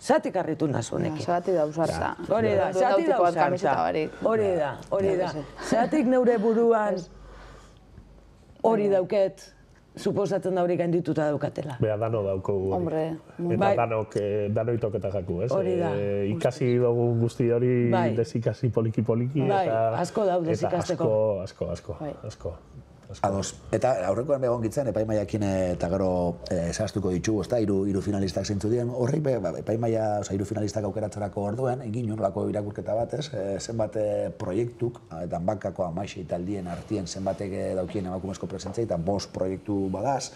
Zatik harritu nazu honekin. Zati da usarta. Hori da, zati da usarta. Hori da. Zatik neure buruan hori dauket, suposatzen da hori gaindituta daukatela. Beha, dano dauko hori. Eta dano itoketa jaku, ez? Hori da. Ikasi dugu guzti hori desikasi poliki-poliki. Asko dau desikasteko. Asko. Ados. Eta aurrekoan egon gitzen, epaimaiakin eta gero zehaztuko ditugu, ezta, hiru finalistak zeintzu dien. Horrek, epaimaia, hiru finalistak aukeratzerako orduen, egin nolako irakurketa bat, ez? Zenbat proiektuk, eta bankako amaixi taldien artien zenbatek daukien emakumezko presentzia, eta 5 proiektu badaz,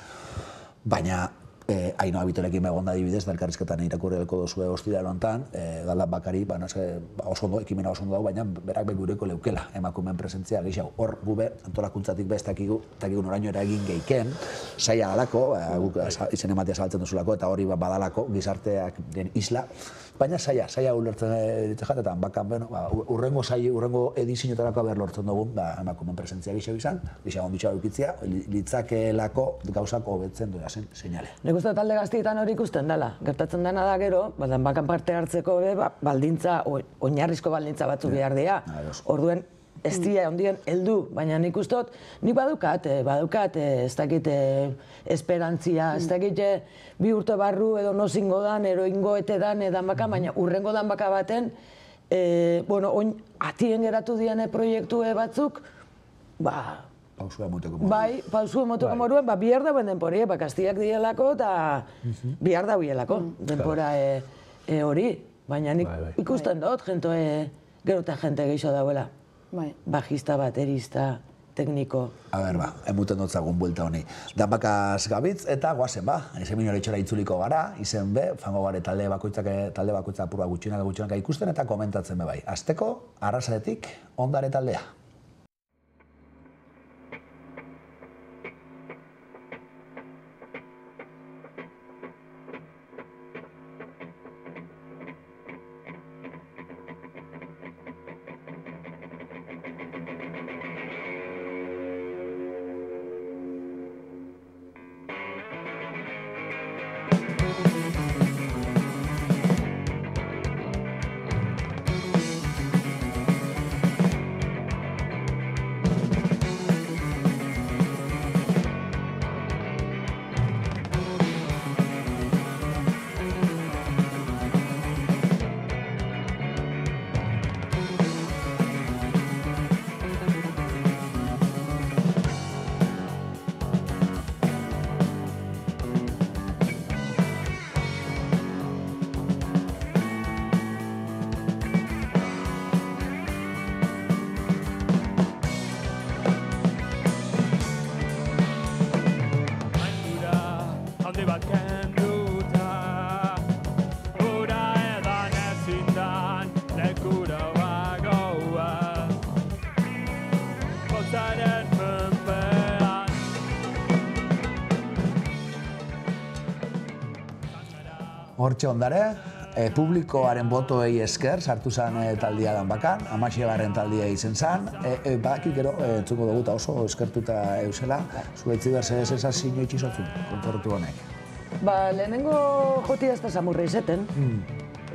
baina Ainoa Bitorekin egon da adibidez, da elkarrizketan irakurriko duzue ostiral hontan, Galdan Bakari, oso ondo, ekimena oso ondo dago, baina berak begureko leukela emakumeen presentzia gehiago. Hor gube, antolakuntzatik bez takigu noraino eragin geiken, saia galako, guk izen ematea zabaltzen duzulako, eta hori badalako gizarteak den isla, baina saia ulertzen ditzak, eta bakan, urrengo edizioetarako haber lortzen dugu, emakumeen presentzia gehiago izan, gehiago onditxea eukitzia, litzakeelako gauzak hobetzen duela zen seinale. Nik uste talde gaztietan hori ikusten dela. Gertatzen dena da gero, bakan parte hartzeko baldintza, oinarrizko baldintza batzu behar dira. Orduen, ez dira ondien heldu, baina nik uste dut, nik badukat, ez dakit esperantzia, ez dakit 2 urte barru edo nozingo dan, eroingo ete dan, edan baka, baina urrengo dan baka baten, atien geratu diane proiektu batzuk, pausua emoteko moruan. Bai, pausua emoteko moruan, bihar dauen denporie, kastiak dielako eta bihar dauielako denpora hori. Baina nik ikusten dut, gero eta jente gehiago dauela. Bajista, baterista, tekniko. A ber, emuten dut zagun buelta honi. Danbakaz gabitz eta guazen izen minore itxora itzuliko gara, izen be, fango gare talde bakoitzak apurua gutxinaka ikusten eta komentatzen be bai. Azteko, Arrasatetik, Ondare taldea. Hortxe Ondare, publikoaren botoei esker sartu zen taldia danbakan, 16. taldia izen zen, badakit gero, entzuko dugu eta oso eskertuta eusela, zure Itziber sensazio itxizotzun kontzertu honek. Lehenengo jotia ez da samurra izeten,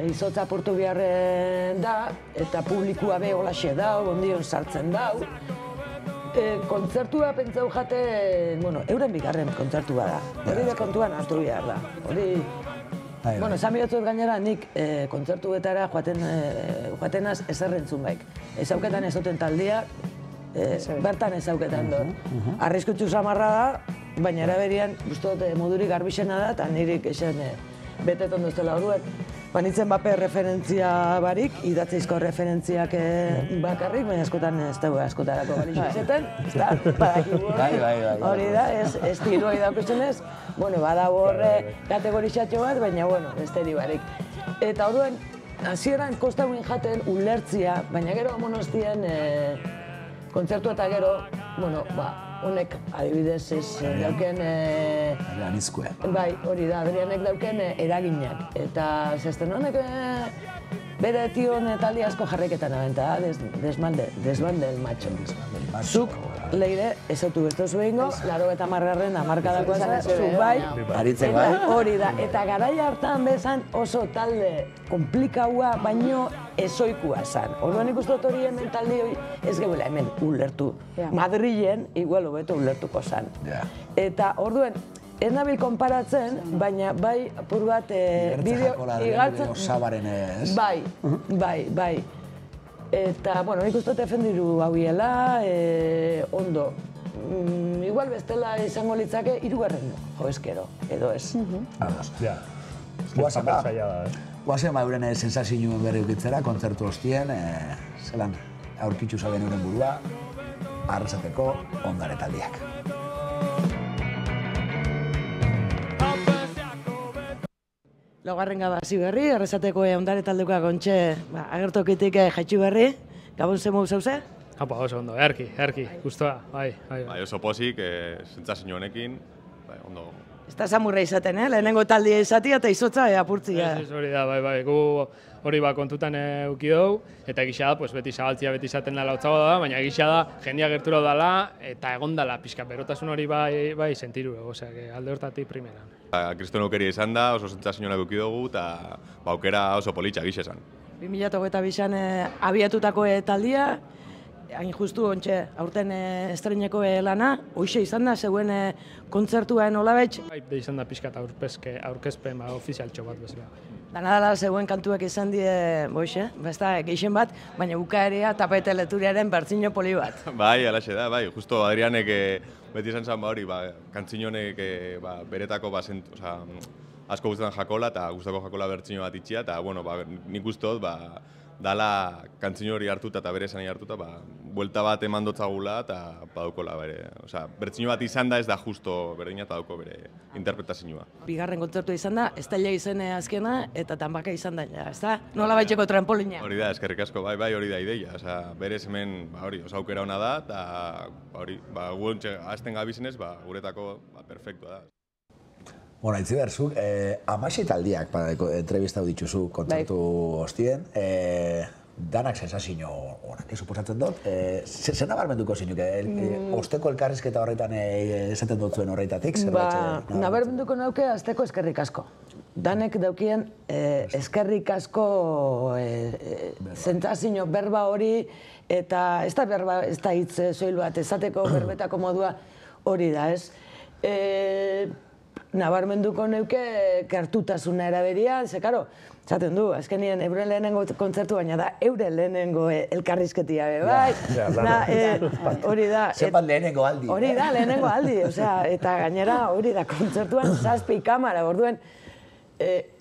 izotza apurtu beharren da, eta publikua be holaxe dau, ondion sartzen dau. Kontzertua pentsau jaten, euren bigarren kontzertua da. Hori da kontuan hartu behar da. Esan bihotzut gainera, nik kontzertuetara joatenaz ezerrentzun baik. Ezauketan ez duten taldia, bertan ezauketan dut. Arriskutsu samarra da, baina eraberian guztot modurik garbixena da, eta nirik esen beteton duzela orduan. Banitzen bape referentzia barik, idatzeizko referentziak bakarrik, baina askotan ez dugu askotarako balixo izeten. Hori da, estilua idaukusenez, badago horre kategorizatxo bat, baina esteri barik. Eta orduan, hasieran kostauin jaten ulertzia, baina gero monostien kontzertu eta gero, honek adibidez ez dauken... Adrian Izkue. Bai, hori da, Adrianek dauken eraginak. Eta zesten honek bere tion taldi asko jarraiketan abenta, desbandel macho. Zuk, leire, ez autu bestozu egingo, 80. hamarkadako zara, zuk bai. Aritzen bai. Hori da, eta garai hartan bezan oso talde komplikaua, baino ezoikua zan. Orduan ikustu dut hori hemen talde hori ez gehuela hemen ulertu. Madrilen, igual hobeto ulertuko zan. Eta orduan, ez nabil konparatzen, baina bai apur bat bideo igartzen... Osabaren ez? Bai. Eta, nik uste defendiru hauiela, ondo. Igual bestela izango litzake, 3. joezkero, edo ez. Guazen euren sensazioen berri ukitzera, kontzertu hostien, zelan aurkitzu zaben euren burua, arrasateko ondare taldiak. Laugarren gabazi berri, arrasateko ondare taldekoa gontxe agertokitik jaitxu berri. Gabon zemu zauze? Apa, oso ondo, erki, guztua, bai. Bai, oso pozik, sentsazio honekin, ondo. Ez da samurra izaten, lehenengo taldia izatia eta izotza apurtzia. Ez, hori da, bai, gu hori kontutan euki dugu, eta egisa da, beti zabaltzia beti izaten dela hotzago da, baina egisa da, jendia gertura dala, eta egon dala pixka, berotasun hori bai sentiru, osea, alde hortatik primeran. Kriston aukeria izan da, oso sentsazioak euki dugu, eta aukera oso politxa egisa esan. 2022an abiatutako taldia, hain justu ontxe, aurten estreineko lana, hoxe izan da, zeuen kontzertuaen olabetx. Bai, izan da pixka eta aurkezpen ofizialtxo bat bezala. Danadala zeuen kantuak izan die, boixe, besta, geixen bat, baina bukaerea tapete leturiaren bertzino poli bat. Bai, alaxe da, bai, justo Adrianek beti izan zen hori, kantzinonek beretako asko guztetan jakola, eta guztako jakola bertzino bat itxia, eta nik guztot, dala kantzino hori hartuta eta bere esanai hartuta, buelta bat eman dotzagula eta badaukola bere. Bertzino bat izan da ez da justo berdina eta dauko bere interpretazioa. Bigarren kontzertu izan da, Estella izen azkena eta Tanbaka izan da, ez da? Nola baitxeko trampolina? Hori da, eskerrik asko, bai hori da ideia. Berez hemen oso aukera hona da, eta gu ontxe azten gabizenez, guretako perfektua da. Itziber, zuk, 16 taldiak entrevista dituzu kontzertu hostien, danak sensazio honak, suposatzen dut. Zer nabarmenduko zinuk, osteko elkarrizketa horretan esaten dut zuen horretatik? Nabarmenduko nauke azteko eskerrik asko. Danek daukien eskerrik asko sensazio berba hori, eta ez da berba, ez da hitz soil bat, esateko berbetako modua hori da, ez? Nabarmenduko neuke kartutasuna eraberia, ze, karo, zaten du, azkenien euren lehenengo kontzertu baina da, euren lehenengo elkarrizketia, bai? Hori da. Zepan lehenengo aldi. Hori da, lehenengo aldi, eta gainera hori da, kontzertuan 7 kamara, orduen,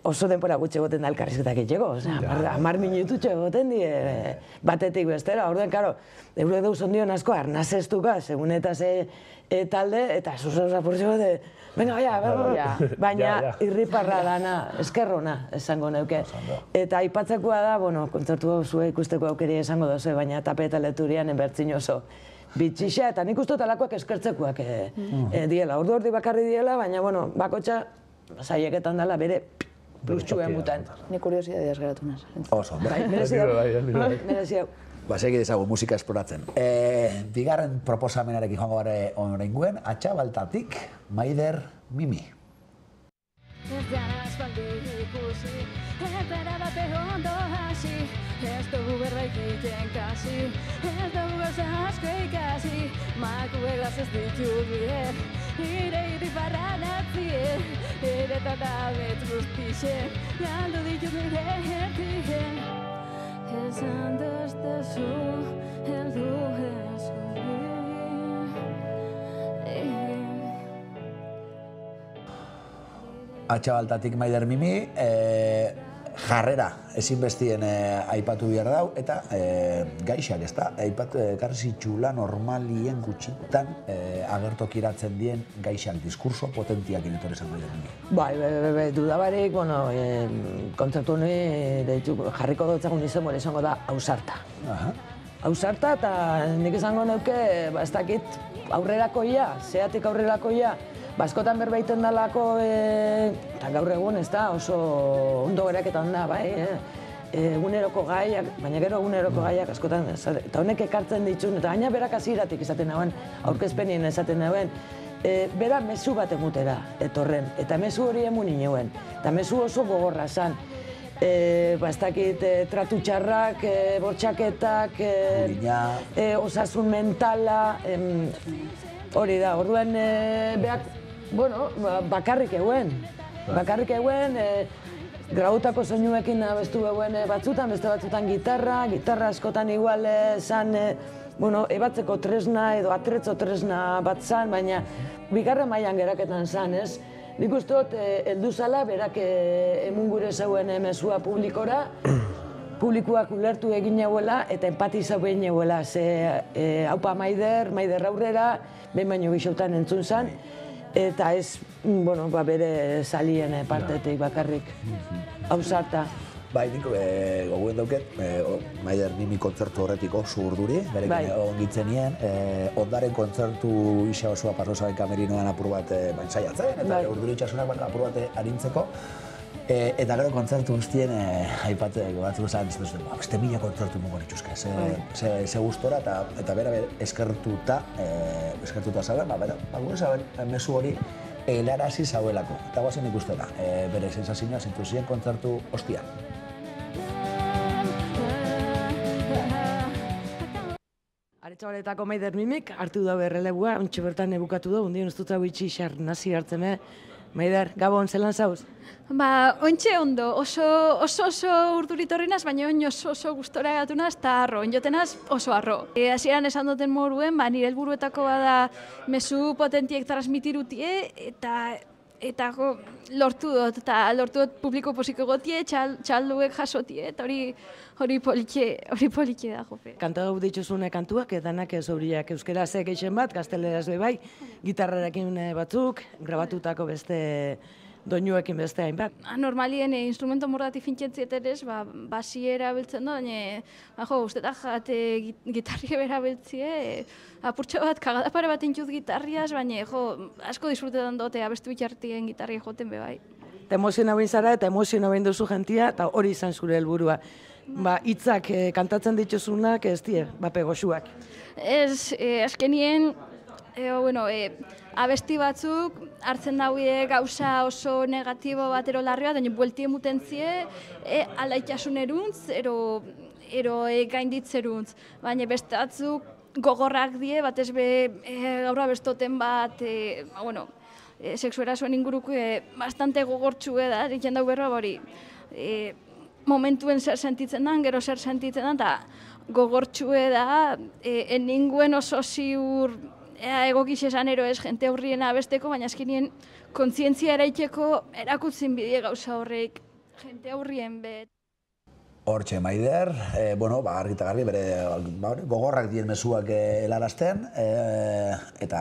oso denpora gutxe goten da elkarrizketak itxeko, 10 minututxo goten di batetik bestera, orduen, karo, eurek dauz ondion asko arnazestuka, segun eta talde, eta zuzuz apurtxo de, venga, baina irriparra dana, eskerrona esango neuke. Eta aipatzekoa da, kontzertu zue ikusteko aukeria esango dozu, baina tapeta leturian enbertzin oso bitxixa, eta nik uste talakoak eskertzekoak diela. Ordu bakarri diela, baina bakotxa saieketan dela bere plustxuen mutan. Ni kuriosidadiaz geratu naz. Oso, merezi hau. Segi dezagun musika esploratzen. Bigarren proposamenarekin joango bare orainguen, Atxabaltatik, Maider Mimi. Ez gara aspaldi ikusi, bera bape ondo hasi, ez dugu berbait egiten kasi, ez dugu gauza asko ikasi, maku egaz ez ditut bide, ire iriparran atzien, ire eta betz guztixen, galdu ditut nire hertien. Esan deztezu, heldu ez Atxabaltatik Maider Mimi, jarrera ezinbestien aipatu behar dau, eta gaixak, ez da? Ekarri txula normalien gutxitan agertokiratzen dien gaixak, diskurso potentiak inetorri zen Maider Mimi. Bai, dudabarik, kontzertu honi jarriko dutzagun izan izango da Ausarta. Ausarta, eta nik izango neuke, ez dakit, aurrerakoia, zeatik aurrerakoia, askotan berbaiten dalako, eta gaur egun, ez da, oso ondo gereketan da, bai, eguneroko gaiak, baina gero eguneroko gaiak askotan, eta honek ekartzen ditun, eta baina berak hasieratik izaten nauen, aurkezpenien esaten nauen, bera mezu bat emutera etorren, eta mezu hori emun ineuen, eta mezu oso gogorra zan. Ez dakit, tratu txarrak, bortxaketak, osasun mentala, hori da, orduen behak, bakarrik eguen. Bakarrik eguen, grautako soinuekin abestu eguen batzutan, beste batzutan gitarra askotan igual zan, ebatzeko tresna edo atretzo tresna bat zan, baina bigarren mailan geraketan zan, ez? Nik uste dut, heldu zala, berak emun gure zeuen mezua publikora, publikoak ulertu egin eguela eta empatizau egin eguela. Haupa Maider aurrera, behin baino gixautan entzun zan, eta ez, bere salien partetik bakarrik. Ausarta. Bai, nik goguen dauket, Maider Mimi kontzertu horretik oso urduri, berekin ongitzen nien, ondaren kontzertu isa osoa pasozaben kamerinoan apur bat saiatzen, eta urduri itxasunak apur bat arintzeko. Eta gero kontzertu guztien aipatzeko batzuk zan, beste mila kontzertu mungo nituzke, ze gustora eta bera eskertuta zauen, gure zauen mezu hori helarazi zauelako. Eta guazen ikustela, bere sensazioa zintu ziren kontzertu ostian. Aretxabaletako Maider Mimik hartu da berrelebua, ontsi bertan ebukatu da, undion ez dut hau itxi xar nazi hartzen, Maider, Gabon, zelan zauz? Ontxe ondo, oso urduritorrinaz, baina oso gustora gatu naz, eta arro, onjotenaz oso arro. Hasieran esan duten moruen, nire helburuetako bada mezu potentiek transmitirutie, eta lortu dut publiko posiko gotie, txalduek jasotie, eta hori politxe da, jope. Kanta gau dituzune kantuak, danak zauriak euskaraz gehien bat, gazteleraz bai, gitarrarekin batzuk, grabatutako beste doinuekin beste hainbat. Normalien instrumento mordati fintxentziet ere, basi erabiltzen da, baina ustetak jate gitarria berabiltzie, apurtxo bat, kagadapare bat intxuz gitarriaz, baina asko disfrutetan dute abestu bitxartien gitarria joten bebai. Eta emozio nabin zara eta emozio nabin duzu jentia, eta hori izan zure helburua. Hitzak kantatzen dituzunak ez die, goxuak. Ez, azkenien, abesti batzuk hartzen daue gauza oso negatibo batero larrioa, daño bueltien mutentzie, alaitasuneruntz, ero gainditzeruntz. Baina beste batzuk gogorrak die, batez be gaurra bestoten bat, sexu erasoen inguruko bastante gogortxue da, ditzen dau berroa hori. Momentuen zer sentitzen da, gero zer sentitzen da, eta gogortxue da, ninguen oso ziur egokiz esan ero ez jente horrien abesteko, baina azkenien kontzientzia eraiteko erakutzen bidie gauza horrek jente horrien bet. Hortxe, Maider, argita garbi, bere gogorrak dien mezuak helarazten, eta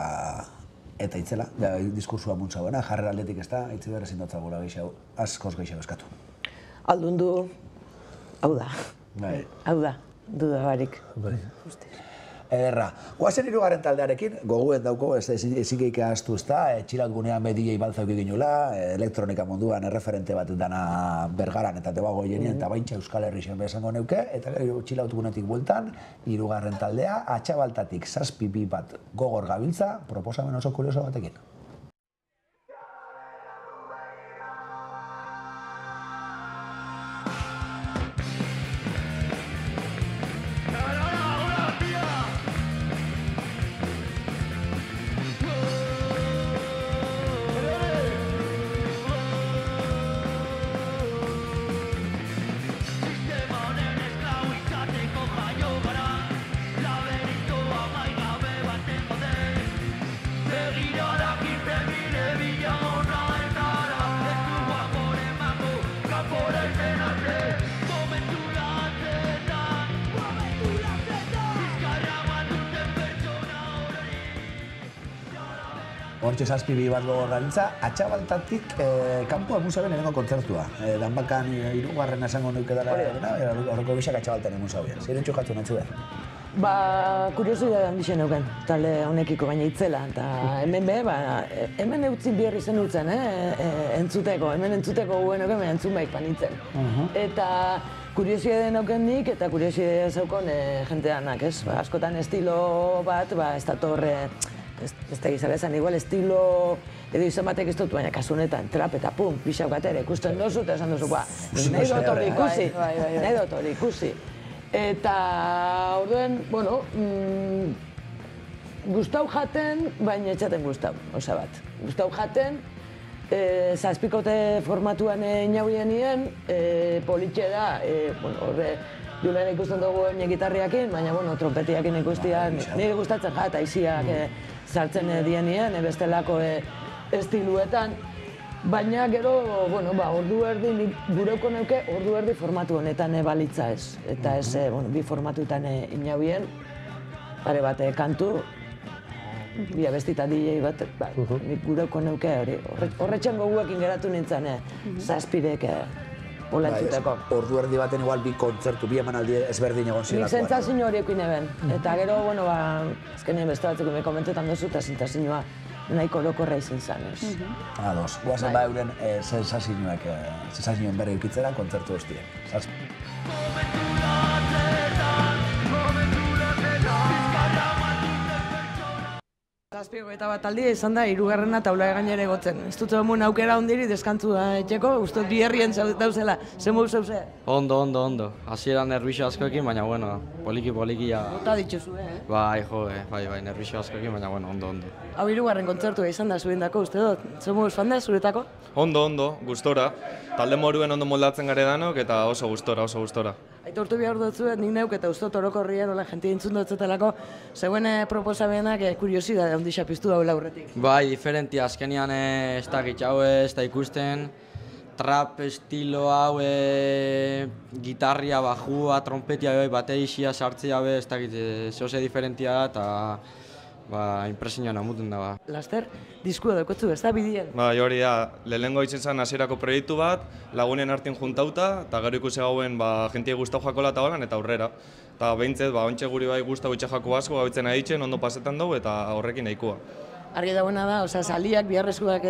itzela, diskursua muntza buena, jarrera aldetik ez da, itzi behar ezin dotzagula gehiago, askoz gehiago eskatu. Aldundu, hau da, duda barik. Ederra. Guazen hirugarren taldearekin, goguen dauko, ezin geike ahaztu ezta, txilaut gunean DJ baltzauki ginula, elektronika munduan erreferente bat dana Bergaran eta Debago jenien, eta baintxa Euskal Herri zen bezango neuke, eta gero txilaut gunetik bueltan, hirugarren taldea, Atxabaltatik 7 bi bat gogor gabiltza, proposamen oso kurioso batekin. Hortxe 7 bi bat gogor gabiltza, Atxabaltatik kanpoan musaren erengo kontzertua. Danbakan hirugarren esango nuke dela, horreko bisak Atxabaltan egun zauien. Zer entxu jatu natzu behar? Kuriosidade handixen euken, talde honekiko baina itzela. Eta hemen hemen eutzin biherri zen utzen, entzuteko. Hemen entzuteko guen euken, baina entzun baik panitzen. Eta kuriosidade nauken nik, eta kuriosidade zaukon jenteanak, ez? Askotan estilo bat, ez da torre, ez da gizara esan, igual estilo edo izan batek ez dut, baina kasu honetan, trap eta pum, pixak bat ere, ikusten dozu, eta esan dozu, nahi dut hori ikusi. Eta orduen, bueno, gustau jaten, baina etxaten gustau, osa bat. Gustau jaten, 7 formatuan inauien nien, politxe da, horre, Julen ikusten dugu gitarriakin, baina trompetiakin ikustian, nire gustatzen jat, aiziak sartzen dienien, bestelako estiluetan. Baina gero, ordu erdi, gureuko neuke, ordu erdi formatu honetan balitza ez. Eta ez, bi formatuetan inauien, pare bat kantu, bi abestita DJ bat, gureuko neuke hori. Horretxen goguekin geratu nintzen, 7 hola entzuteko. Ordu erdi baten igual bi kontzertu, bi emanaldi ezberdin egon zilakoan. Nik sentsazio horiekin eben. Eta gero, azkenean beste batzuk me komentetan duzu, eta sentsazioa nahiko orokorra izan zen, ez. Ados, guazen ba euren sensazioen berri eukitzera kontzertu hostien. Zazpigo eta bat aldia izan da, hirugarrena taula gainera egotzen. Ez dut zegoen aukera ondiri deskantzua etxeko, uste dut biherrien dauzela, zen mogu zauze? Ondo. Hasieran nervixo askoekin, baina poliki ja... Bota dituzu, Bai, nervixo askoekin, baina ondo. Hau hirugarren kontzertua izan da zuen dako, uste dut? Zen mogu fanda zuretako? Ondo, gustora. Talde moruen ondo moldatzen gare danok eta oso gustora. Aitortu behar dut zuen, nik neuk eta uste orokorrian, jentia intzun dutzetelako, zegoen proposamenak kuriosidade ondisa piztu daula aurretik. Bai, diferentia, azkenian ez dakit hau ez da ikusten, trap estilo hau, gitarria, bajua, trompetia, baterixia sartzea, ez dakit, zehose diferentia da, eta impresioan amuten da. Laster, diskua daukotzu, ez da bidien? Bai, hori da, lehenengo izan zen hasierako proiektu bat, lagunen artin juntauta, eta gero ikusi gauen jentia gustau jakola eta holan, eta aurrera. Eta behintzet, ontsa guri bai gustau itxe jako asko, gabitzen nahitzen, ondo pasetan dugu, eta horrekin nahikoa. Argi dagoena da, saliak biharrezkoak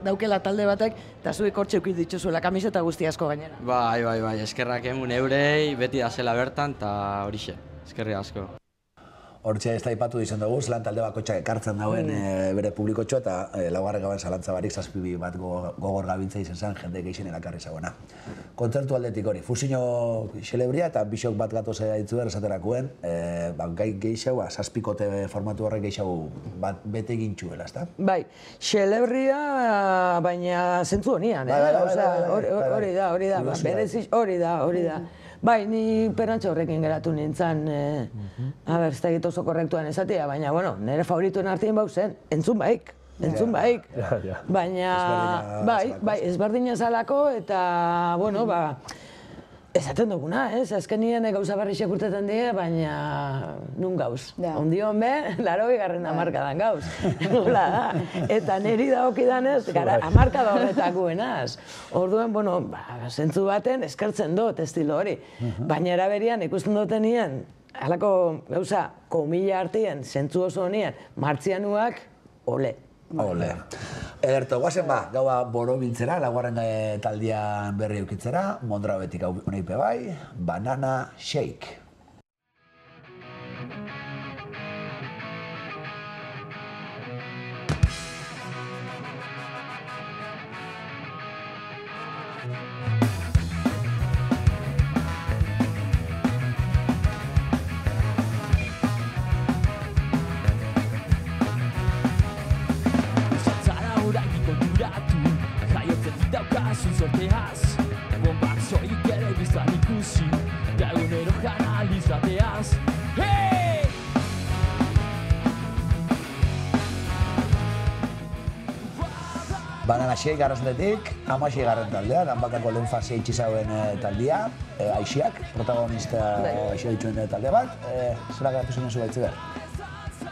daukela talde batek, eta zuek hortxe ukit dituzuela kamiseta guzti asko gainera. Bai, eskerrak emun eurei, beti da zela bertan, eta horixe, eskerri asko. Hortxe ez da ipatu izan dugu, zelan talde bakotxak ekartzen dauen bere publikotxoa eta laugarren gaben zalantza barik 7 bat gogor gabiltza izan zen jende geixen erakarri zagoena. Kontzertu aldetik hori, Fusiño xelebria eta bisok bat gatoz ditzuer esaterakoen, gai geixau, 7 formatu horrek geixau bete egin txuela, ezta? Bai, xelebria baina zentzu honian, hori da. Bai, ni perantxo horrekin geratu nintzen, ez da egit oso korrektuan esatea, baina, nire favorituen artien bau zen, entzun baik. Baina, ezberdin ezalako eta, esaten duguna, azkenien gauza barrixek urtetan die, baina nun gauz. Ondion be, 80. hamarkadan gauz. Eta niri dagokidanez, hamarkada horretakoenaz. Orduen, zentzu baten eskertzen dut estilo hori. Baina eraberian ikusten dutenien, halako gauza, komila artean, zentzu oso honien, martzianuak, ole. Ole. Ederto, guazen gaua borobiltzera, laugarren taldian berri eukitzera, Mondrabetik hau honeipe bai, Banana Shake. Zorteaz, bombak zoik ere bizan ikusi, da egunero jana alizateaz. Hey! Banana Shake garrazetetik, 16. taldea, Danbakako lehen fasea itxizauen taldia, Aixiak, protagonista Aixia dituen taldea bat, zera geratu zen zu baitzu behar?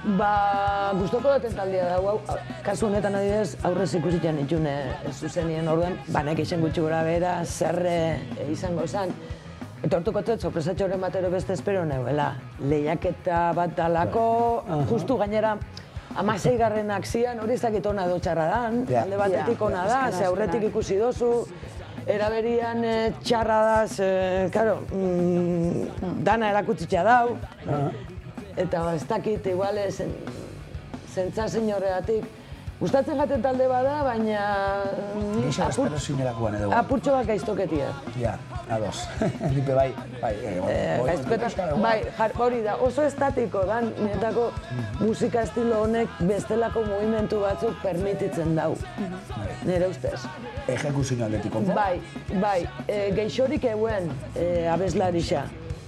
Gustoko duten taldea dago, kasu honetan adibidez, aurrez ikusitzen itxune zuzenien orduan, banek izan gutxi gora bera, zer izango zen. Eta hortuko dut, sorpresatxoren batero beste espero neuela. Lehiaketa bat dalako, justu gainera, 16. zian, hori ez dakit ona edo txarra dan, alde batetik ona da, ze aurretik ikusi dozu, eraberian txarra da, karo, dana erakutzitza dau, eta ez dakit, igual, zentzazin horregatik. Gustatzen jaten talde bada, baina... Geixo espero zinerakoan edo. Apurtxo bat gaiztoketia. Ja, ados. Nipe bai. Bai, hori da, oso estatiko da, niretako musika estilo honek bestelako movimentu batzuk permititzen dau. Nire ustez. Ejekuzio aldetiko. Bai, geixorik eguen abeslarixa.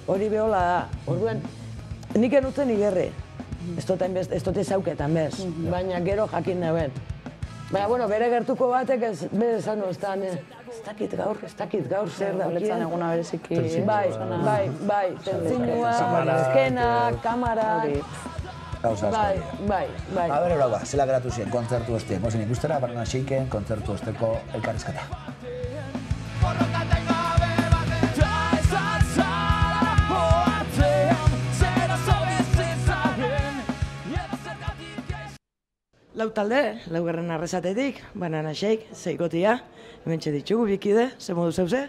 Hori behola da. Orduen, nik enutzen igerri. Ez dut ezauketan bez, baina gero jakin neben. Baina, bueno, bere gertuko batek ez bezan oztan, ez dakit gaur zer da. Letzan eguna bereziki. Bai, tentzinua, eskena, kamara. Bai. A ber, zela geratu ziren, kontzertu ostien. Gozen ikustera, Banana Shakeen kontzertu osteko elkarrizketa. Lau talde, laugarren arrezatetik, Banana Shake, zeikotia, hementxe ditugu bikide, ze modu zeuze?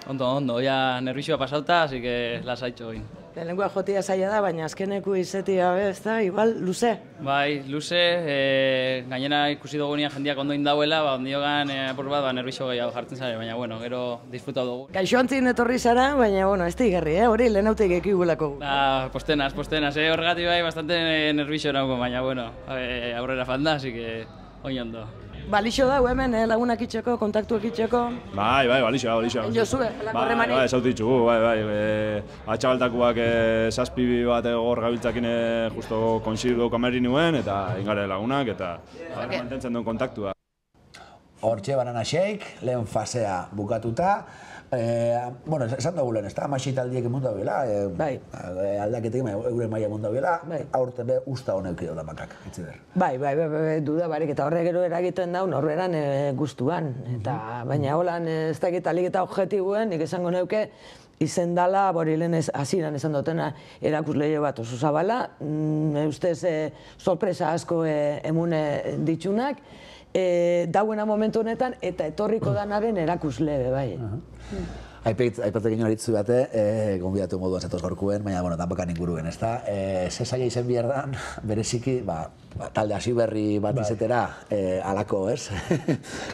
Ondo, ya nervixoa pasauta, así que lasaitxo egin. Lehenengoa jotia zaila da, baina azkeneku izeti gabe, ez da, igual, luze? Bai, luze, gainera ikusi dugunean jendeak ondo indauela, ondiogan apur bat, nervixo gehiago jartzen zare, baina, bueno, gero disfrutau dugu. Gaixo antzin etorri zara, baina, bueno, ez digerri, hori lehenautik ekigulako. Postenas, horregatik bai, bastante nervixo nago, baina, bueno, aurrera falda, así que, ondo. Balixo da, hemen, lagunak itxeko, kontaktuak itxeko? Bai, balixo. Josue, lako remani? Bai, esautu itxugu, bai. Atxabaltakoak zazpi bat gor gabiltzakin justo konsiru kamerin nuen, eta ingare lagunak, eta mantentzen duen kontaktua. Hortxe, Banana Shake, lehen fasea bukatuta. Bueno, esan dugu lehen, ez da, amaxi taldiek emun dauela, aldaketik eure maia emun dauela, aurten be usta honek edo da makak, etzi ber. Bai, duda barik, eta horre gero eragiten dau norberan guztuan, eta baina holan ez dakit alik eta objetibuen, nik esango neuke, izen dala, bori lehen hasieran esan dutena erakusleio bat oso zabala, ustez sorpresa asko emune ditxunak, dauena momentu honetan eta etorriko danaren erakusle, bai. Aipatzek ino haritzu bate, gonbidatu moduan zatoz gorkuen, baina, bueno, tanpakan inguruen, ez da? Ze zaila izen biherdan, bereziki, talde hasi berri bat izetera, alako, ez?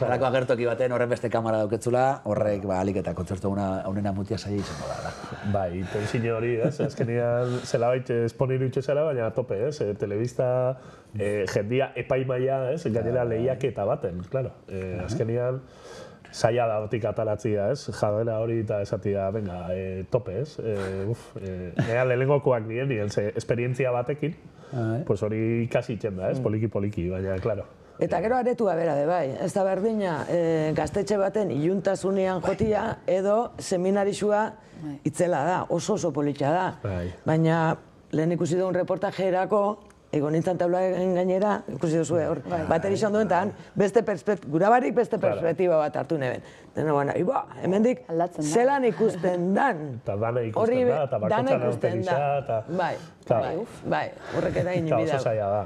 Alako agertoki baten horren beste kamara dauketzula, horrek, alik eta kontzertu honena mutia zaila izango da. Bai, tensio hori, ez? Azkenian, zelabait esponiru itxezara, baina tope, ez? Telebista, jendia epaimaia, ez? Gainera lehiaketa baten, klaro. Azkenian, zaila da batik ataratzia, ez? Jadera hori eta esatia, venga, tope, ez? Nea lehenengokoak nien, esperientzia batekin, pues hori ikasi itxen da, ez? Poliki, baina, klaro. Eta gero aretua bera de bai, ez da berdina gaztetxe baten iluntasunean jotia edo seminarizua itzela da, oso politxa da. Baina lehen ikusi duen reportajeerako egon nintzen taularen gainera, ikusi duzu hor, bateri izan duen, eta beste gurabarik beste perspektiba bat hartu neben. Dena, bueno, hemendik zelan ikusten dan. Eta dana ikusten da, eta bakotxan aurten isa, eta... Bai, horrek eda inibidau. Oso zaila da.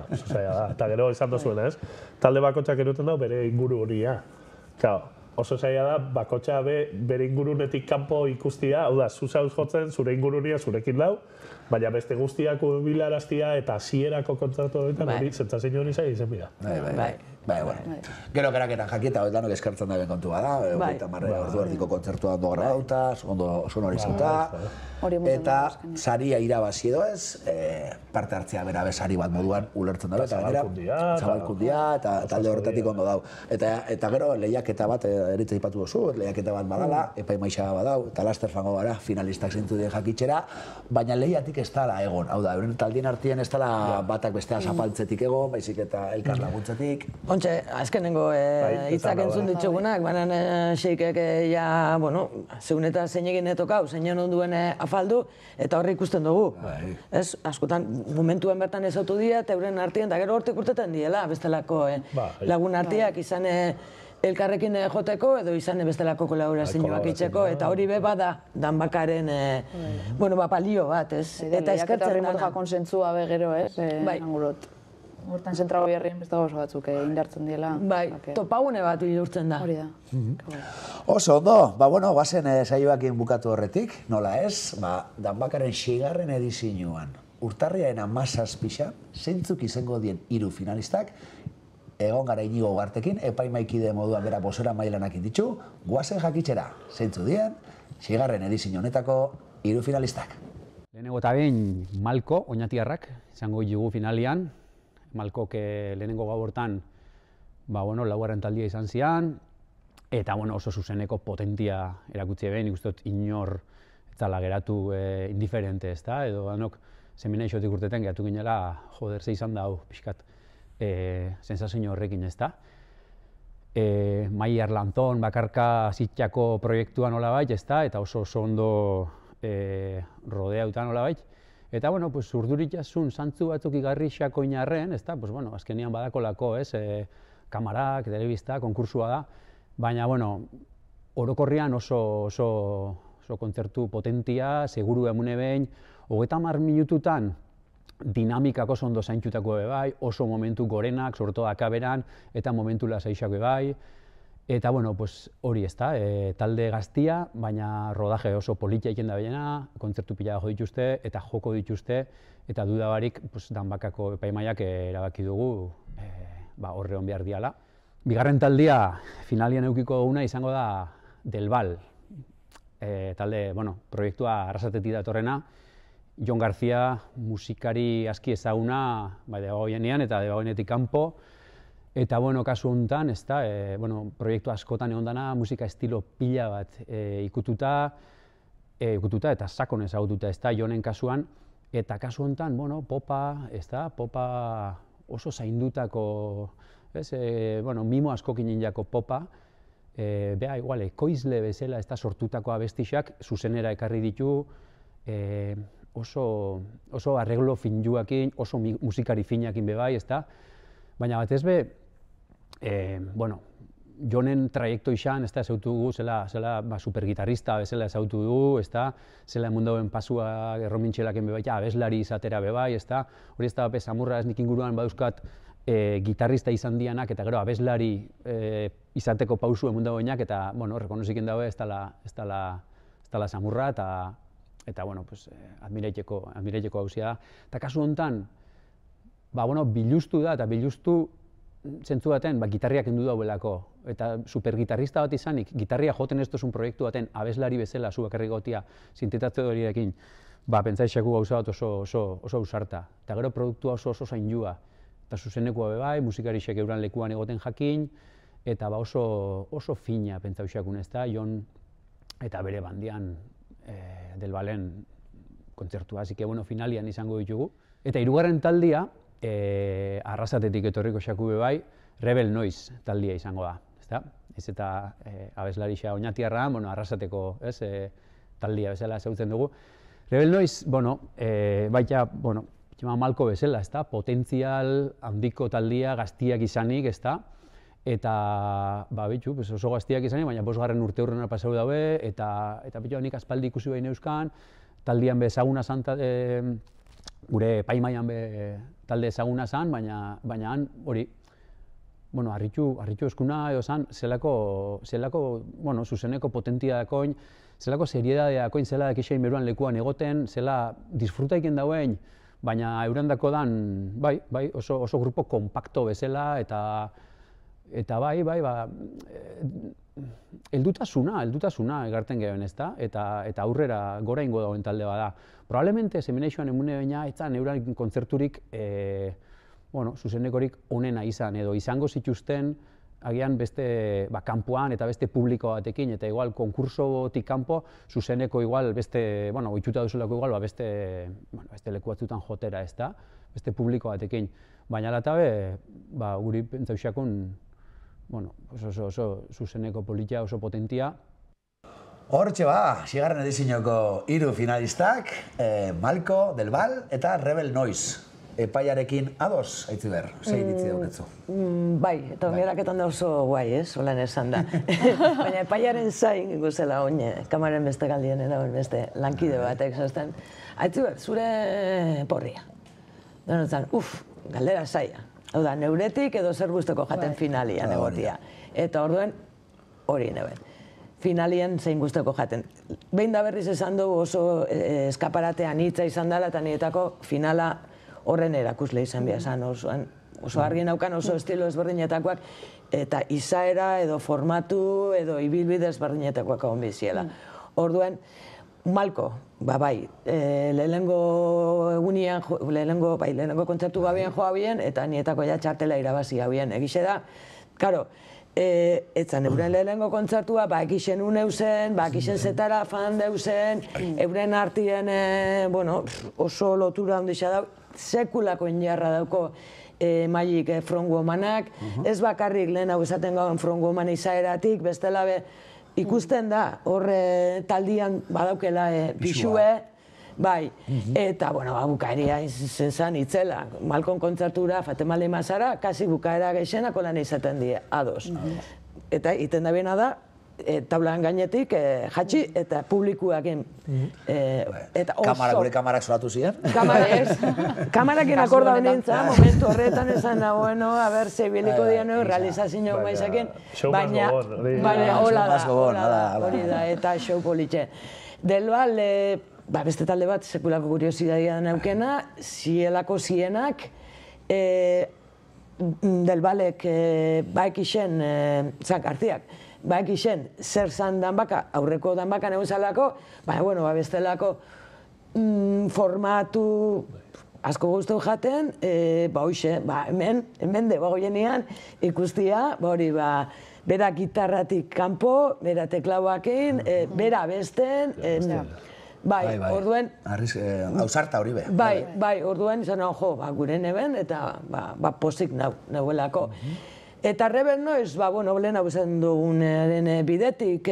Eta gero izan duzuen, ez? Talde bakotxak eruten dago bere inguru horia. Oso zaila da, bakotxa bere ingurunetik kanpo ikustia, hau da, zuzauz jotzen, zure ingurunia zurekin lau, baina beste guztiak bilaraztia eta hasierako kontzertu horretan hori zentzazio hori zaila izen bida. Bueno. Gero geraketan jakieta hori danok eskertzen da ben kontua da, eta ordu erdiko kontzertua ondo grabauta, ondo sonori zauta, eta saria irabazi edo ez, parte hartzea bera sari bat moduan ulertzen dago, eta gainera zabalkundia eta talde horretatik ondo dau. Eta gero lehiaketa bat, eritza ipatu duzu, lehiaketa bat badala, epaimaixa badau, eta laster fango gara, finalistak zeintu dien jakitxera, baina lehiatik ez dala egon, hau da, euren taldien artien ez dala batak bestea zapaltzetik egon, baizik eta elkar laguntzetik. Ontxe, azkenengo hitzak entzun ditugunak, banan xeikek ja, bueno, zeun eta zein egin etokau, zein onduen afaldu, eta horri ikusten dugu. Ez, askotan, momentuen bertan ezautu dira, eta euren artien, eta gero hortik urteten diela, bestelako lagun artiak izan elkarrekin joteko, edo izan bestelako kolaborazioak itxeko, eta hori be bada danbakaren, balio bat, ez? Eta eskertzen dana. Konsentzua be gero, ez? Angurot. Hortan zentrago jarrien beste gauza batzuk indartzen diela. Bai, topagune bat bihurtzen da. Hori da. Oso ondo, guazen saioakin bukatu horretik, nola ez, danbakaren 6. edizioan, urtarriaren 17 zeintzuk izango dien 3 finalistak, egon gara Inigo Ugartekin, epaimaikide moduan bera bozera mailanak inditu, guazen jakitxera, zeintzu dien, 6. edizio honetako 3 finalistak. Lehenengo eta behin Malko, Oñatiarrak, izango dugu finalian. Malkok lehenengo gau hortan, laugarren taldia izan zian, eta oso zuzeneko potentia erakutsi eben, ikustot inor etzala geratu indiferente, ez da, edo danok semina isotik urteten geratu ginela, ze izan da hau, pixkat, sensazio horrekin, ez da. Mai Arlanzon bakarka zitxako proiektua nola bait, ez da, eta oso ondo rodeauta nola bait. Eta, urdurik jasun, zantzu batzuk igarri xako inarren, ez da, azkenian badakolako, ez, kamarak, telebista, konkursua da, baina, orokorrian oso kontzertu potentia, seguru emune behin, 30 minututan dinamikak oso ondo zaintutako bai, oso momentu gorenak, sorto akaberan, eta momentu lasaixako bai, eta, hori ez da, talde gaztia, baina rodaje oso politia iken da behena, kontzertu pila jo dituzte, eta joko dituzte, eta dudabarik danbakako epaimaiak erabaki dugu horre hon behar diala. Bigarren taldia, finalian eukiko duguna izango da Del Val, talde, proiektua Arrasatetik datorrena, Jon García musikari aski ezaguna, debagoienean eta debagoienetik kanpo, eta, kasu honetan, ez da, proiektu askotan egon dana, musika estilo pila bat ikututa eta sakon ezagututa, ez da, Jonen kasuan, eta kasu honetan, popa, ez da, popa oso zaindutako, mimo askokin injako popa, beha, igual, ekoizle bezala, ez da, sortutako abestixak, zuzenera ekarri ditu, oso arreglo finjuakin, oso musikari finakin bebai, ez da, baina bat ez be, Jonen traiekto izan, ez da, ezautu dugu, zela supergitarrista bezala ezautu dugu, ez da, zela emundauen pasua erromintxelaken bebai, abeslari izatera bebai, ez da, hori ez da, samurra ez nik inguruan baduzkat gitarrista izan dianak, eta gero abeslari izateko pausu emundauenak, eta, rekonoziken daue ez dela samurra, eta, admireiteko hauzia da. Eta kasu honetan, biluztu da, eta biluztu zentzu baten, gitarriak endu dauelako, eta supergitarrista bat izanik, gitarria joten ez duzun proiektu baten abeslari bezala zu bakarrik gotia sintetazio horiekin, pentsaixaku gauza bat oso ausarta. Eta gero produktua oso zaindua, eta zuzenekoa bebai, musikarixek euran lekuan egoten jakin, eta oso fina pentsaixakun ez da, Jon eta bere bandian Del Valen kontzertua, así que finalian izango ditugu. Eta hirugarren taldia, Arrasatetik etorriko xaku bebai, Rebel Noise taldia izango da, ezta? Ez eta abeslarixa Oñatiarra, Arrasateko taldia bezala ezagutzen dugu. Rebel Noise, baita, Malko bezala, ezta? Potentzial handiko taldia gaztiak izanik, ezta? Eta, bitu, oso gaztiak izanik, baina 5. urte hurrena pasau daue, eta bitu, nik aspaldi ikusi behin euskan, taldian be ezaguna zan, gure epaimaian be talde ezaguna zan, baina han hori, bueno, harritu eskuna edo zan, zelako, zuzeneko potentia dakoin, zelako seriedadea dakoin, zela dakixein beruan lekuan egoten, zela disfrutaiken dauen, baina eurandako dan, oso grupo kompakto bezala, eta heldutasuna egarten gehuen, ezta? Eta aurrera gora ingo dagoen talde bada. Probablemente, semineixoan emune baina, etzan euran kontzerturik, zuzenekorik onena izan, edo izango zituzten, agian beste kanpoan eta beste publiko batekin, eta igual konkursotik kanpo, zuzeneko igual beste, oituta duzulako igual, beste leku batzutan jotera, ezta? Beste publiko batekin. Baina latabe, guri pentsauxakun, oso zuzeneko politia, oso potentia. Hortxe sigarren edizioko 3 finalistak, Malko, Del Val eta Rebel Noise. Epaiarekin ados, Aitziber, ze iritzi dauketzu? Bai, eta oneraketan da oso guai, holan esan da. Baina epaiaren zain guzela oine, kamaren beste galdien edauen beste lankide batek zazten. Aitziber, zure porria. Donotan, galdera zaila. Hau da, neuretik edo zer guztoko jaten finalian egotia. Eta orduen, hori neben. Finalien zein guztoko jaten. Behin da berriz esan dugu oso eskaparatean hitza izan dela, eta nietako finala horren erakusle izan behar zan, oso argi naukan oso estilo ezberdinetakoak, eta izaera edo formatu edo ibilbide ezberdinetakoak egon biziela. Orduen, Malko, bai, lehenengo egunean, lehenengo kontzertu gabian joa bien, eta nietako ja txartela irabazi gabien. Egixe da, karo, etzan euren lehenengo kontzertua, ekixen uneuzen, ekixen zetara fan deuzen, euren artien, oso lotura handixa dau, sekulako injarra dauko mailik From Womanak, ez bakarrik lehen hau esaten gauen From Woman izaeratik, bestela ikusten da, horre taldian badaukela pixue, bai, eta, bukaeria izan itzela, Malkon kontzertura, Fatemali Mazara, kasi bukaera geixenako lan izaten die, ados. Eta iten da bena da, tablan gainetik jatxi eta publikuakin. Gure kamarak solatu ziren? Kamarakin akorda honintza, momentu horretan esan da, a ber, zeibiliko dian realizazio maizakin, baina hola da, hori da, eta show politxe. Del Val, beste talde bat, sekulako kuriosidadia naukena, zielako zienak, Del Valek baekixen, Garziak, baekixen zer zan danbaka, aurreko danbaka neuzalako, baina, bestelako formatu asko guztu jaten, hoxe, hemen de bagoienean ikustia, bera gitarratik kanpo, bera teklauakin, bera besten, bai, orduen... Hausarta hori be. Bai, orduen izan jo, gure neben, eta pozik nauelako. Eta Rebel Noise, lehen hau zen dugunaren bidetik,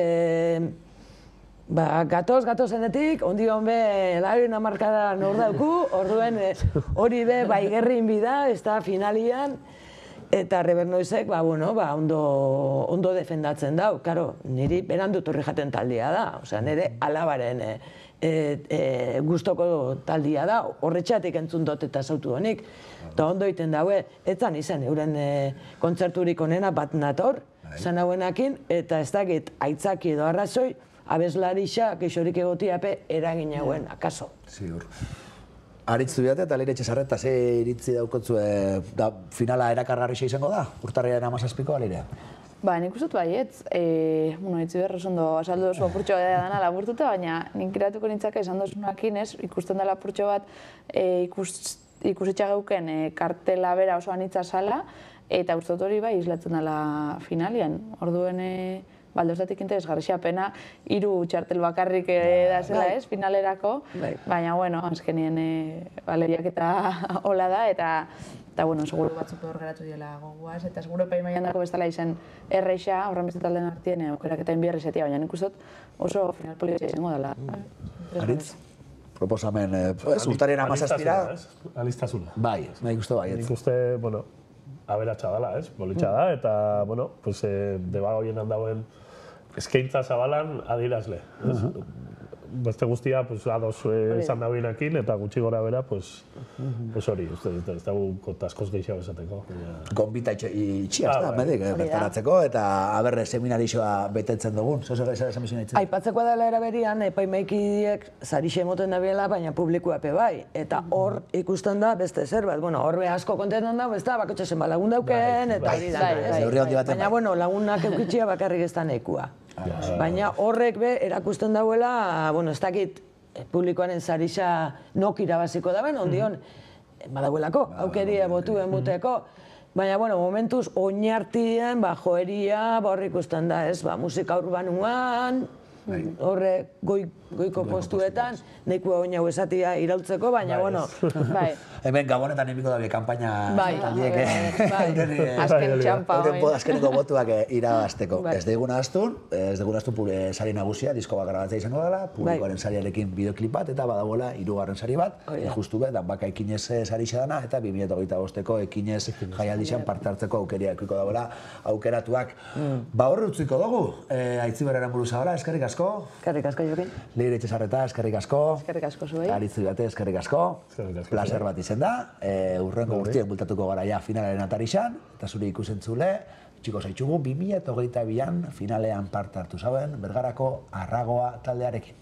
gatozenetik, ondion be, larin amarkada nor dauku, orduen hori be, gerrin bida, ez da finalian, eta Rebel Noisek, ondo defendatzen dau. Karo, niri berandu torri jaten taldia da, nire alabaren gustoko taldia da, horretxatik entzun dut eta zautu honik, eta ondo iten daue, etzan izan euren kontzerturik onena bat nator, zan hauenakin, eta ez dakit aitzaki edo arrazoi, abeslarixa, keixorik egotiape eragin hauen, akaso. Sigur. Aritzu biate eta leire etxezarreta, ze iritzi daukotzu finala erakargarrixa izango da? Urtarriaren 17ko alirea? Nik uste dut baietz, Aitziber ondo asaldu oso apurtxo dana laburtuta, baina nik iratuko nintzaka esan dozunakin, ikusten dela apurtxo bat ikusitxa geuken kartela bera oso anitza sala, eta uste dut hori bai islatzen dela finalian. Orduen baldoztatik interesgarrixia pena, 3 txartel bakarrik da zela finalerako, baina, azkenien lehiak eta hola da, eta seguro batzuk hor geratu diela goguaz, eta seguro epaimaian dako bestela izen erreixa, horren beste talden artien aukerak eta inbierrizetia, baina nik uste oso final polizia izango dela. Aritz? proposamen, urtaren 17. Alistasuna. Bai, nahi uste bai. Nik uste, bueno, aberatsa dela, ez? Bolitxa da, eta, bueno, pues, debago hienan dauen eskaintza zabalan adierazle. Beste guztia, pues, ados esan dauenakin, eta gutxi gora bera, pues hori, ez dago askoz gehiago esateko. Gonbita itxia, ez da, medik, bertaratzeko, eta aberre seminarixoa betetzen dugun. Esan bizun ditzen? Aipatzeko dela eraberian, epaimaikidiek zarixe emoten dabiela, baina publikoa pe bai. Eta hor ikusten da beste zerbait. Bueno, hor be asko kontentan dago, ez da, bakotxe zenba lagun dauken, eta hori da. Baina, bueno, lagunak eukitxia bakarrik ez da nekua. Baina horrek be erakusten dauela, bueno, ez dakit publikoaren zarixa nok irabaziko daben, ondion, badauelako, aukeria botuen buteko, baina, bueno, momentuz, oinartien, joeria, hor ikusten da, ez, musika urbanuan, horre goiko postuetan, nahikoa oinau esatia iraultzeko, baina, bueno, bai. Hemen Gabonetan emiko dabe kampaina taldiek, azken txampa, azkeneko botuak irabazteko. Ez diguna astun sari nagusia, disko bat grabatzea izango dela, publikoaren sariarekin bideoklip bat, eta badagoela 3. sari bat, justu be, danbaka ekinez sari xedana, eta 2025ko ekinez jaialdixan parte hartzeko aukeria ekiko dagoela aukeratuak. Ba horre utziko dugu, Aitziberaren buruzabala, eskerrik asko. Eskerrik asko, Jokin. Leire Etxezarreta, eskerrik asko. Eskerrik asko zuei. Aritzi Bate, eskerrik asko. Placer bat izen da. Urrengo urtien bultatuko gara ja finalaren atarixan, eta zure ikusentzule, txiko zaitxugu, 2022an finalean parte hartu zauen, Bergarako Arragoa taldearekin.